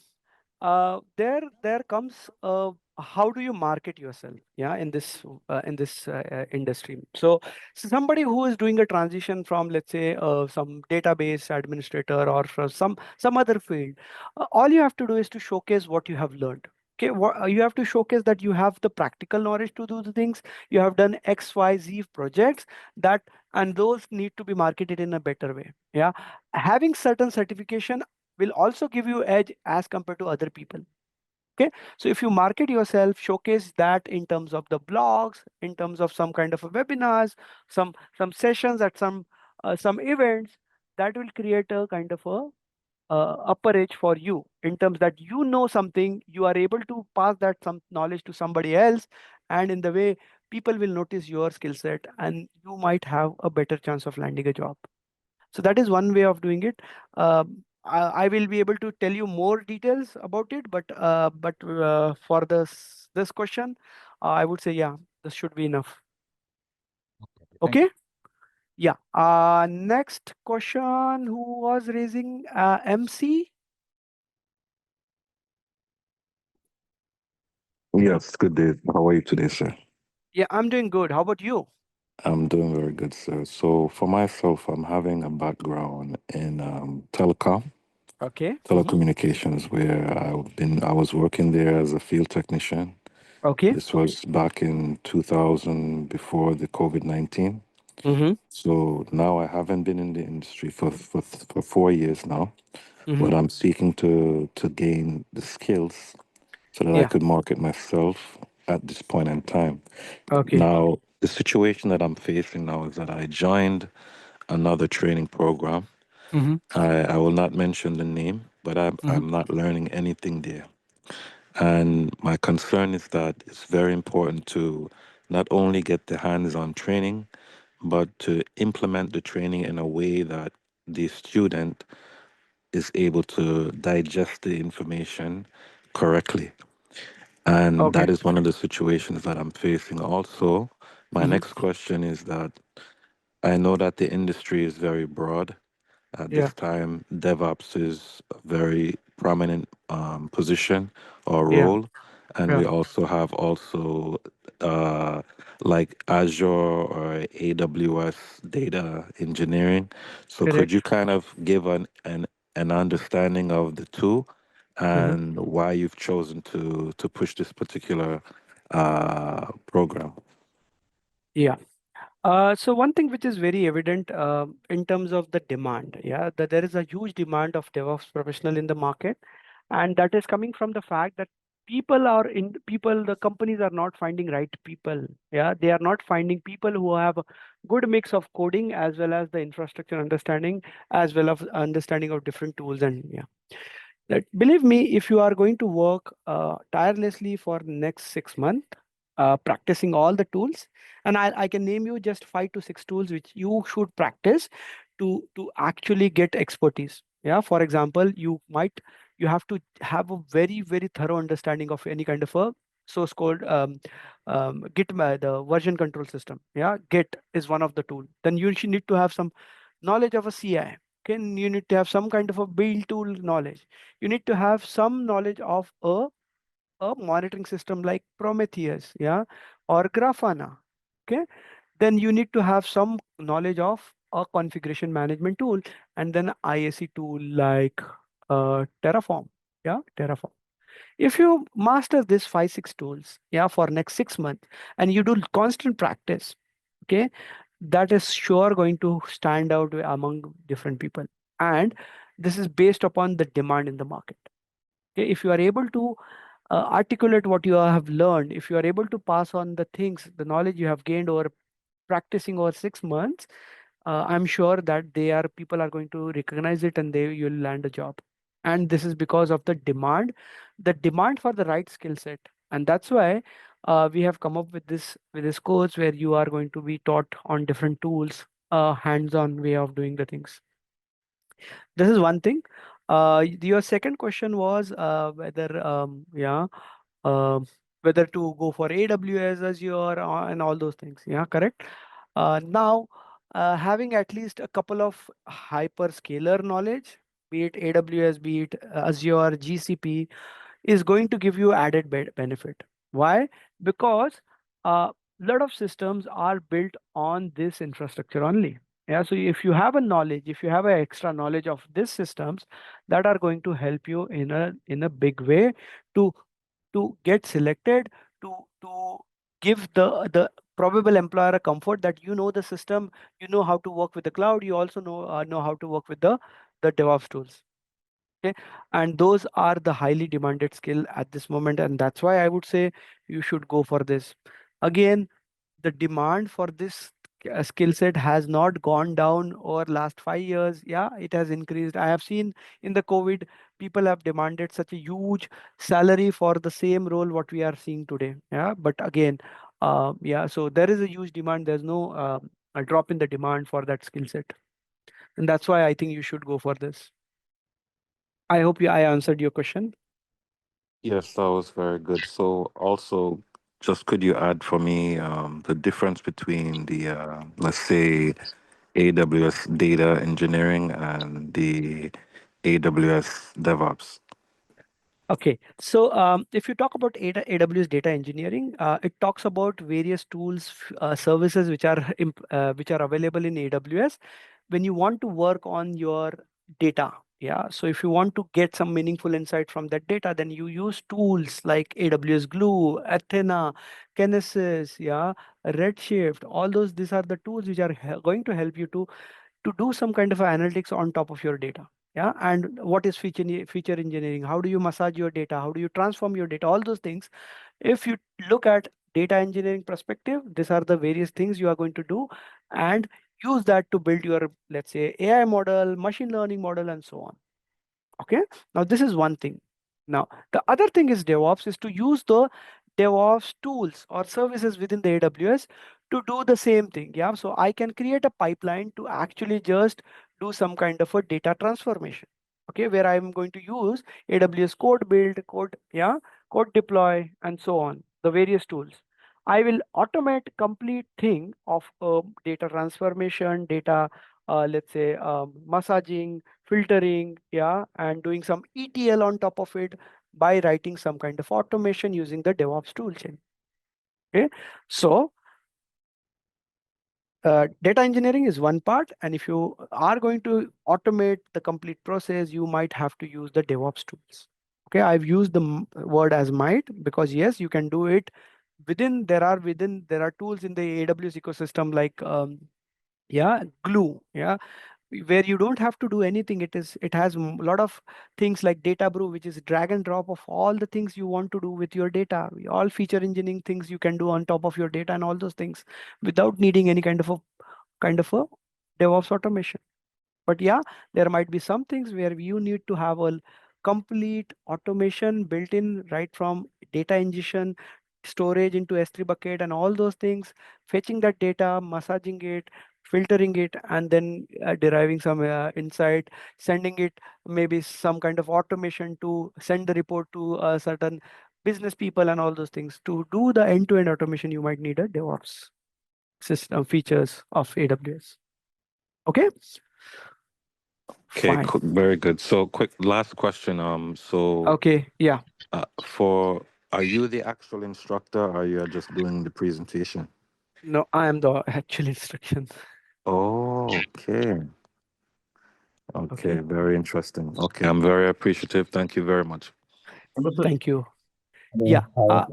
there comes a how do you market yourself, yeah, in this industry? So somebody who is doing a transition from, let's say, some database administrator or from some other field, all you have to do is to showcase what you have learned. Okay, you have to showcase that you have the practical knowledge to do the things. You have done XYZ projects that, and those need to be marketed in a better way. Yeah, having certain certification will also give you edge as compared to other people. Okay, so if you market yourself, showcase that in terms of the blogs, in terms of some kind of a webinars, some sessions at some events, that will create a kind of a upper edge for you, in terms that you know something, you are able to pass that some knowledge to somebody else, and in the way people will notice your skill set, and you might have a better chance of landing a job. So that is one way of doing it. I will be able to tell you more details about it, but for this question, I would say, yeah, this should be enough. Okay, thank you. Okay. Yeah. Next question. Who was raising? MC. Yes, good day. How are you today, sir? Yeah, I'm doing good. How about you? I'm doing very good, sir. So, for myself, I'm having a background in telecom, Okay. telecommunications, where I was working there as a field technician. Okay. This was back in 2000, before the COVID-19. Mm-hmm. So now I haven't been in the industry for 4 years now, Mm-hmm. but I'm seeking to gain the skills so that I Yeah. could market myself at this point in time. Okay. Now, the situation that I'm facing now is that I joined another training program. Mm-hmm. I will not mention the name, but Mm-hmm. I'm not learning anything there. And my concern is that it's very important to not only get the hands on training, but to implement the training in a way that the student is able to digest the information correctly. And Okay. that is one of the situations that I'm facing. Also, my Mm-hmm. next question is that I know that the industry is very broad. At Yeah. this time, DevOps is a very prominent position or Yeah. role, and Yeah. we also have uh, like Azure or AWS data engineering. So, could you Correct. kind of give an understanding of the two Mm-hmm. and why you've chosen to push this particular program? Yeah. So one thing which is very evident in terms of the demand, yeah, that there is a huge demand of DevOps professional in the market, and that is coming from the fact that the companies are not finding right people. Yeah, they are not finding people who have a good mix of coding as well as the infrastructure understanding, as well as understanding of different tools, and yeah. That, believe me, if you are going to work tirelessly for next 6 months, practicing all the tools, and I can name you just 5 to 6 tools which you should practice to actually get expertise. Yeah, for example, you have to have a very thorough understanding of any kind of a source code, Git, the version control system. Yeah, Git is one of the tool. Then you should need to have some knowledge of a CI. Okay, you need to have some kind of a build tool knowledge. You need to have some knowledge of a monitoring system like Prometheus, yeah, or Grafana. Okay, then you need to have some knowledge of a configuration management tool, and then IAC tool like Terraform. Yeah, Terraform. If you master these 5 6 tools, yeah, for next 6 months, and you do constant practice, okay, that is sure going to stand out among different people. And this is based upon the demand in the market. Okay, if you are able to articulate what you have learned, if you are able to pass on the things, the knowledge you have gained over practicing over 6 months, I'm sure that people are going to recognize it, and you'll land a job. And this is because of the demand for the right skill set. And that's why we have come up with this course where you are going to be taught on different tools, hands-on way of doing the things. This is one thing. Your second question was um, whether to go for AWS, Azure, and all those things. Yeah, correct. Now, having at least a couple of hyperscaler knowledge, be it AWS, be it Azure, GCP, is going to give you added benefit. Why? Because a lot of systems are built on this infrastructure only. Yeah, so if you have a knowledge, if you have an extra knowledge of these systems, that are going to help you in a big way to get selected, to give the probable employer a comfort that you know the system, you know how to work with the cloud, you also know how to work with the DevOps tools. Okay, and those are the highly demanded skill at this moment, and that's why I would say you should go for this. Again, the demand for this skill set has not gone down over last 5 years. Yeah, it has increased. I have seen in the COVID, people have demanded such a huge salary for the same role what we are seeing today. Yeah, but again, yeah, so there is a huge demand. There's no a drop in the demand for that skill set, and that's why I think you should go for this. I hope I answered your question. Yes, that was very good. So also, just could you add for me the difference between the let's say AWS data engineering and the AWS DevOps? Okay, so if you talk about AWS data engineering, it talks about various tools, services which are available in AWS when you want to work on your data. Yeah, so if you want to get some meaningful insight from that data, then you use tools like AWS Glue, Athena, Kinesis, yeah, Redshift. All those, these are the tools which are going to help you to do some kind of analytics on top of your data. Yeah, and what is feature engineering? How do you massage your data? How do you transform your data? All those things. If you look at data engineering perspective, these are the various things you are going to do, and use that to build your, let's say, AI model, machine learning model, and so on. Okay, now this is one thing. Now the other thing is DevOps, is to use the DevOps tools or services within the AWS to do the same thing. Yeah, so I can create a pipeline to actually just do some kind of a data transformation. Okay, where I'm going to use AWS code build, code, yeah, code deploy, and so on, the various tools. I will automate complete thing of data transformation, data, let's say, massaging, filtering, yeah, and doing some ETL on top of it by writing some kind of automation using the DevOps toolchain. Okay, so data engineering is one part, and if you are going to automate the complete process, you might have to use the DevOps tools. Okay, I've used the word as might because yes, you can do it within. There are tools in the AWS ecosystem like yeah, Glue, yeah, where you don't have to do anything. It has a lot of things like data brew, which is drag and drop of all the things you want to do with your data, all feature engineering things you can do on top of your data, and all those things without needing any kind of a DevOps automation. But yeah, there might be some things where you need to have a complete automation built in, right from data ingestion, storage into S3 bucket, and all those things, fetching that data, massaging it, filtering it, and then deriving some insight, sending it, maybe some kind of automation to send the report to certain business people, and all those things. To do the end-to-end automation, you might need a DevOps system features of AWS. Okay. Okay, Fine. very good. So, quick last question. So, Okay. Yeah. are you the actual instructor, or are you just doing the presentation? No, I am the actual instructions. Oh, okay. Okay, Okay. very interesting. Okay, I'm very appreciative. Thank you very much. Hello, sir. Thank you. Hello, Yeah. hi.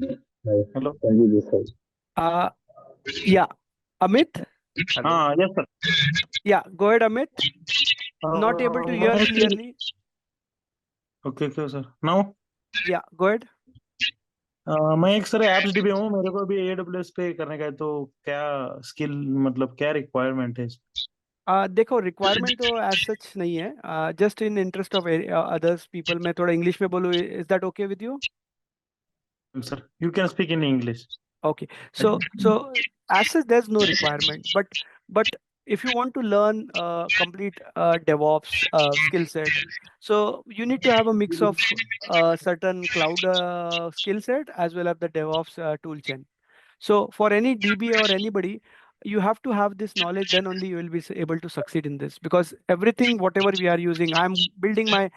Hi. Hello. Can you this side? Yeah. Amit. Hello. Yes, sir. Yeah. Go ahead, Amit. Not able to hear clearly. Okay, okay, sir. Now, Yeah. Go ahead. मैं एक sir apps dB हूँ, मेरे को भी AWS पे करने का है, तो क्या स्किल मतलब क्या रिक्वायरमेंट है? देखो, रिक्वायरमेंट तो एज सच नहीं है, just in interest of others people मैं थोड़ा इंग्लिश में बोलूँ, is that okay with you? Sir, you can speak in English. Okay, so as such, there's no requirement, but if you want to learn complete DevOps skill set, so you need to have a mix of certain cloud skill set as well as the DevOps tool chain. So for any DBA or anybody, you have to have this knowledge, then only you will be able to succeed in this, because everything whatever we are using, I'm building my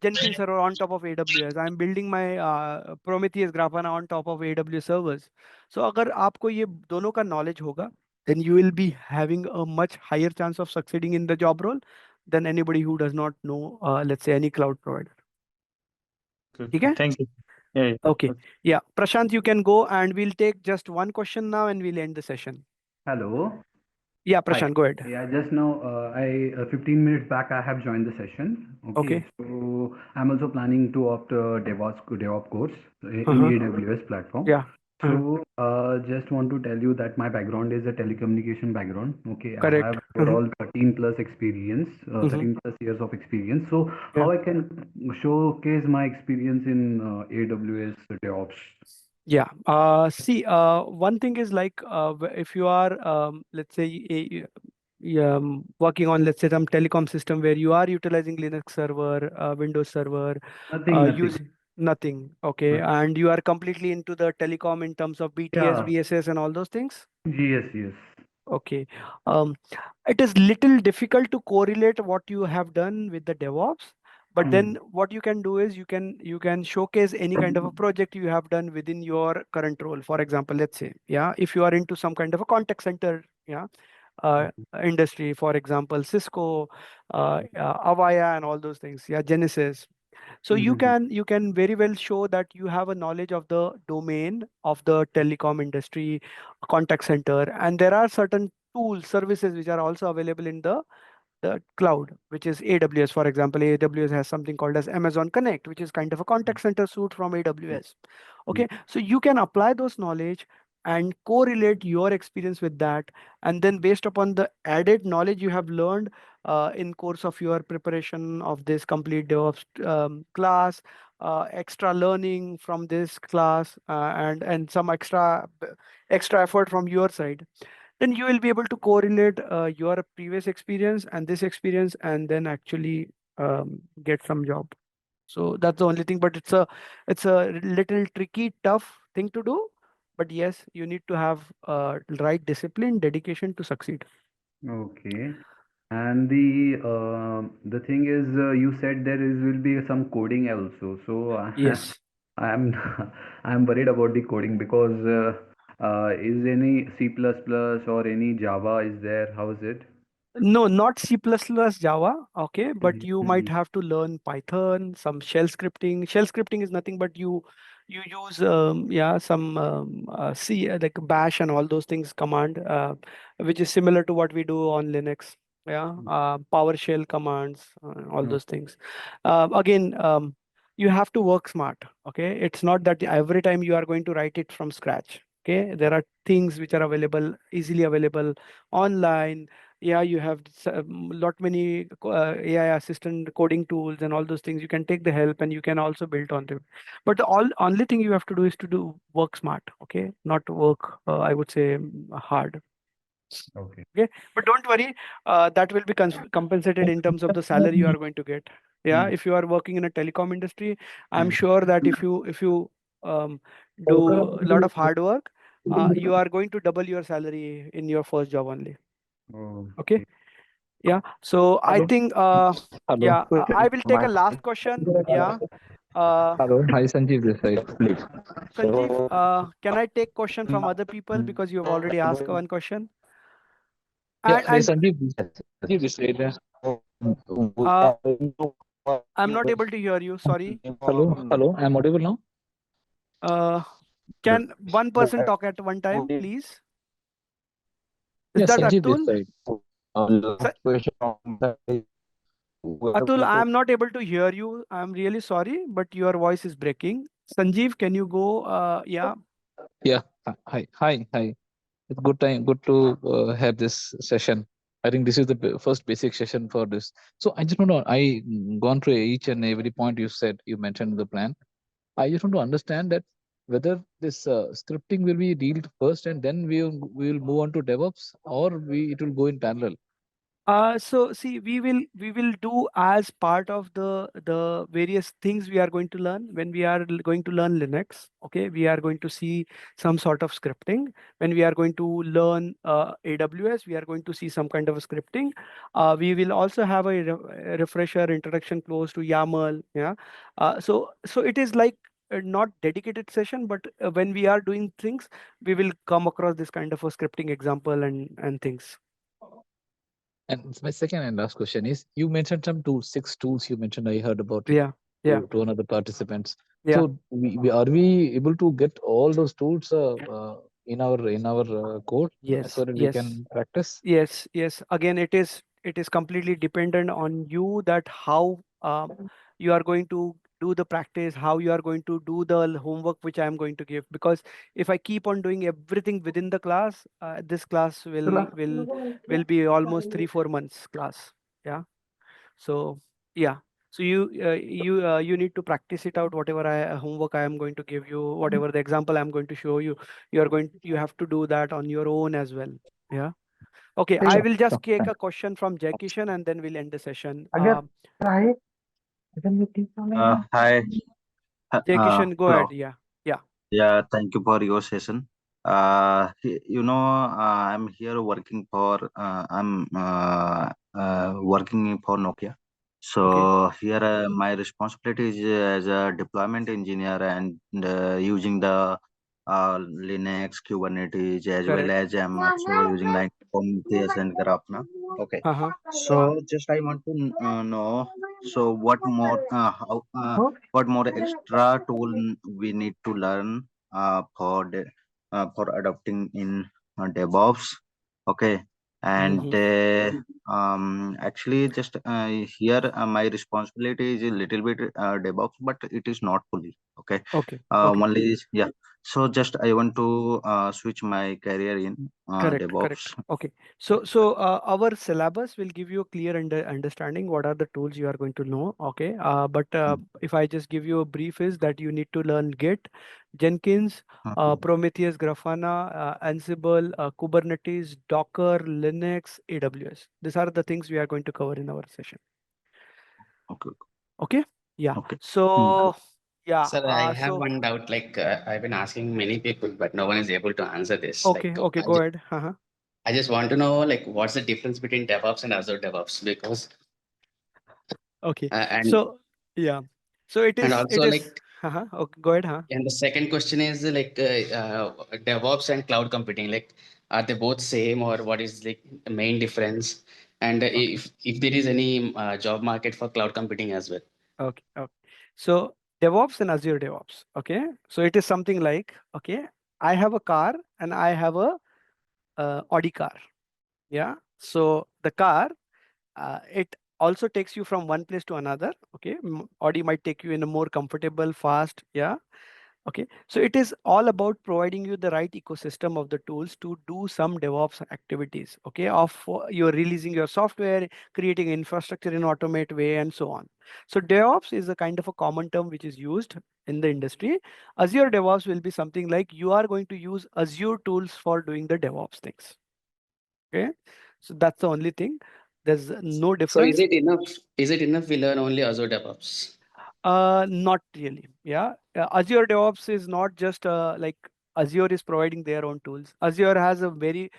Jenkins server on top of AWS, I'm building my Prometheus Grafana on top of AWS servers. So अगर आपको ये दोनों का knowledge होगा, then you will be having a much higher chance of succeeding in the job role than anybody who does not know, let's say, any cloud provider. Okay? Thank you. Yeah. Okay. Yeah. Prashant, you can go, and we'll take just one question now and we'll end the session. Hello. Yeah, Hi. Prashant, go ahead. Yeah, just now, 15 minutes back, I have joined the session. Okay. So I'm also planning to opt DevOps course in AWS platform. Yeah. So just want to tell you that my background is a telecommunication background. Okay, Correct. I have overall 13 plus experience, 13 plus years of experience. So how I can showcase my experience in AWS DevOps? Yeah. See, one thing is like, if you are, let's say, working on, let's say, some telecom system where you are utilizing Linux server, Windows server, Nothing. using nothing. Okay. And you are completely into the telecom in terms of BTS, Yeah. BSS, and all those things. Yes. Okay. It is little difficult to correlate what you have done with the DevOps, but then what you can do is you can showcase any kind of a project you have done within your current role. For example, let's say, yeah, if you are into some kind of a contact center, yeah, industry, for example, Cisco, Avaya, and all those things, yeah, Genesis. So you can very well show that you have a knowledge of the domain of the telecom industry, contact center, and there are certain tools, services which are also available in the cloud, which is AWS. For example, AWS has something called as Amazon Connect, which is kind of a contact center suite from AWS. Okay, so you can apply those knowledge and correlate your experience with that, and then based upon the added knowledge you have learned in course of your preparation of this complete DevOps class, extra learning from this class, and some extra effort from your side, then you will be able to correlate your previous experience and this experience, and then actually get some job. So that's the only thing, but it's a little tricky, tough thing to do. But yes, you need to have right discipline, dedication to succeed. Okay. And the thing is, you said there will be some coding also. So Yes. I'm I'm worried about the coding because is any C++ or any Java is there? How is it? No, not C++, Java. Okay, but you might have to learn Python, some shell scripting. Shell scripting is nothing but you use yeah, some C, like bash and all those things command, which is similar to what we do on Linux. Yeah, PowerShell commands, all No. those things. Again, you have to work smart. Okay, it's not that every time you are going to write it from scratch. Okay, there are things which are available, easily available online. Yeah, you have lot many AI assistant coding tools and all those things. You can take the help and you can also build on them. But the only thing you have to do is to do work smart. Okay, not work, I would say, hard. Okay. Okay, but don't worry, that will be compensated in terms of the salary you are going to get. Yeah, if you are working in a telecom industry, I'm sure that if you do a lot of hard work, you are going to double your salary in your first job only. Okay. Yeah. So I think yeah, I will take a last question. Yeah. Hello. Hi, Sanjeev this side, please. Sanjeev, can I take question from other people because you have already asked one question? Yeah, hi, And Sanjeev. Sanjeev this side. I'm not able to hear you. Sorry. Hello. I'm audible now. Can one person talk at one time, please? Is Yeah, that Sanjeev this Atul? side. Atul, I'm not able to hear you. I'm really sorry, but your voice is breaking. Sanjeev, can you go? Yeah. Yeah. Hi. It's good to have this session. I think this is the first basic session for this. So I just want to, gone through each and every point you mentioned the plan. I just want to understand that whether this scripting will be dealt first and then we will move on to DevOps, or it will go in parallel. So see, we will do as part of the various things we are going to learn when we are going to learn Linux. Okay, we are going to see some sort of scripting. When we are going to learn AWS, we are going to see some kind of a scripting. We will also have a refresher introduction close to YAML. Yeah. So it is like not dedicated session, but when we are doing things, we will come across this kind of a scripting example and things. And my second and last question is, you mentioned some tools, 6 tools you mentioned. I heard about it Yeah. Yeah. to one of the participants. Yeah. So are we able to get all those tools in our code so Yes. that we Yes. can practice? Yes. Again, it is completely dependent on you that how you are going to do the practice, how you are going to do the homework which I am going to give. Because if I keep on doing everything within the class, this class will be almost 3-4 months class. Yeah. So yeah. So you need to practice it out. Whatever homework I am going to give you, whatever the example I'm going to show you, you have to do that on your own as well. Yeah. Okay, I Sure, will just sure. take a Thanks. question from Jai Kishan and then we'll end the session. Hi. Jai Kishan, go Hello. ahead. Yeah. Yeah. Yeah, thank you for your session. I'm here working for working for Nokia. Okay. So here my responsibility is as a deployment engineer and using the Linux, Kubernetes, as well Correct. as I'm also using like Prometheus and Grafana. Okay. Uh-huh. So just I want to know. So what more extra tool we need to learn for adopting in DevOps? Okay, and Mm-hmm. actually just here my responsibility is a little bit DevOps, but it is not fully okay. Okay. Okay. Only is yeah. So just I want to switch my career in Correct, correct. DevOps. Okay. So our syllabus will give you a clear understanding what are the tools you are going to know. Okay. But if I just give you a brief is that you need to learn Git, Jenkins, Mhm. Prometheus, Grafana, Ansible, Kubernetes, Docker, Linux, AWS. These are the things we are going to cover in our session. Okay. Okay. Yeah. Okay. So yeah. Sir, I have So one doubt. Like I've been asking many people, but no one is able to answer this. okay. Okay. Go ahead. Uh-huh. I just want to know, like, what's the difference between DevOps and Azure DevOps? Because Okay. and So yeah. So it and is. It also is. like, Uh-huh. Okay. Go ahead. Huh. and the second question is like, DevOps and cloud computing. Like, are they both same, or what is like the main difference? And Okay. if there is any job market for cloud computing as well. Okay. Okay. So DevOps and Azure DevOps. Okay. So it is something like, okay, I have a car and I have a Audi car. Yeah. So the car, it also takes you from one place to another. Okay. Audi might take you in a more comfortable, fast. Yeah. Okay, so it is all about providing you the right ecosystem of the tools to do some DevOps activities. Okay, of you're releasing your software, creating infrastructure in automate way, and so on. So DevOps is a kind of a common term which is used in the industry. Azure DevOps will be something like you are going to use Azure tools for doing the DevOps things. Okay, so that's the only thing. There's no So is difference. it enough? Is it enough we learn only Azure DevOps? Not really. Yeah. Azure DevOps is not just like Azure is providing their own tools. Azure has a very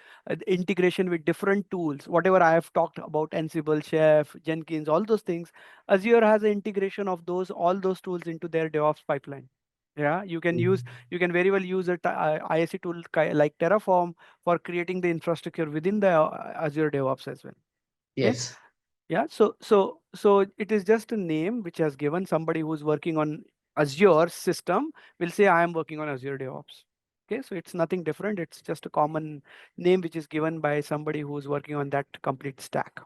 integration with different tools. Whatever I have talked about, Ansible, Chef, Jenkins, all those things, Azure has an integration of all those tools into their DevOps pipeline. Yeah, you can very well use a ISC tool like Terraform for creating the infrastructure within the Azure DevOps as well. Okay. Yes. Yeah, so it is just a name which has given somebody who's working on Azure system will say I am working on Azure DevOps. Okay, so it's nothing different. It's just a common name which is given by somebody who's working on that complete stack.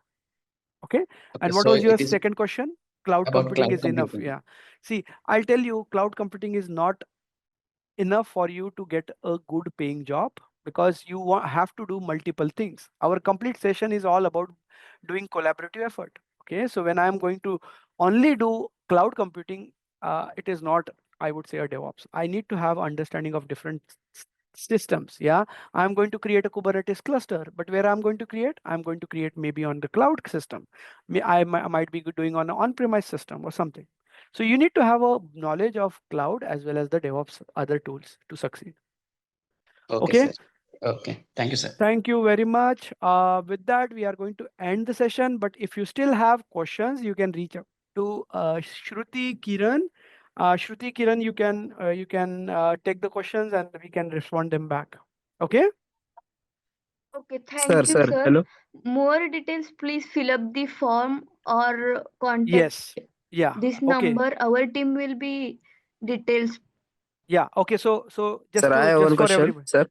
Okay, Okay, and what so was your it is second question? Cloud about computing cloud is enough. computing. Yeah. See, I'll tell you, cloud computing is not enough for you to get a good paying job because you have to do multiple things. Our complete session is all about doing collaborative effort. Okay, so when I'm going to only do cloud computing, it is not, I would say, a DevOps. I need to have understanding of different systems. Yeah, I'm going to create a Kubernetes cluster, but where I'm going to create? I'm going to create maybe on the cloud system. I might be doing on an on-premise system or something. So you need to have a knowledge of cloud as well as the DevOps other tools to succeed. Okay, sir. Okay, thank you, sir. Thank you very much. With that, we are going to end the session. But if you still have questions, you can reach out to Shruti Kiran. Shruti Kiran, you can take the questions and we can respond them back. Okay. Okay, thank you, sir. Hello. More details, please fill up the form or contact Yes. Yeah. this Okay. number. Our team will be details. Yeah. Okay. So just Sir, I have just one for question, everybody. sir.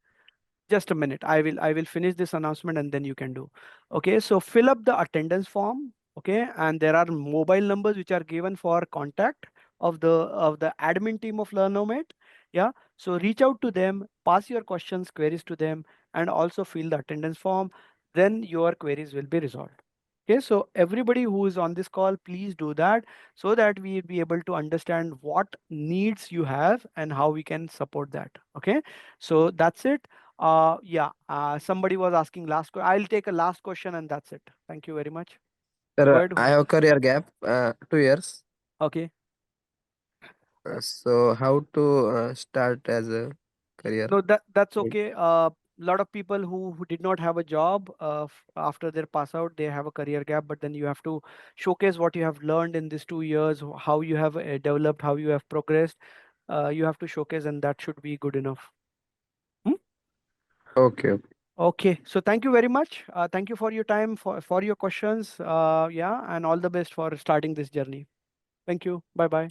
Just a minute. I will finish this announcement and then you can do. Okay. So fill up the attendance form. Okay. And there are mobile numbers which are given for contact of the admin team of Learnomate. Yeah. So reach out to them, pass your questions, queries to them, and also fill the attendance form. Then your queries will be resolved. Okay, so everybody who is on this call, please do that so that we'll be able to understand what needs you have and how we can support that. Okay, so that's it. Yeah, somebody was asking last. I'll take a last question and that's it. Thank you very much. Go Sir, ahead. I have career gap, 2 years. Okay. So how to start as a career? No, that's okay. Lot of people who did not have a job after their pass out, they have a career gap, but then you have to showcase what you have learned in these 2 years, how you have developed, how you have progressed. You have to showcase, and that should be good enough. Okay. Okay, so thank you very much. Thank you for your time, for your questions. Yeah, and all the best for starting this journey. Thank you. Bye bye.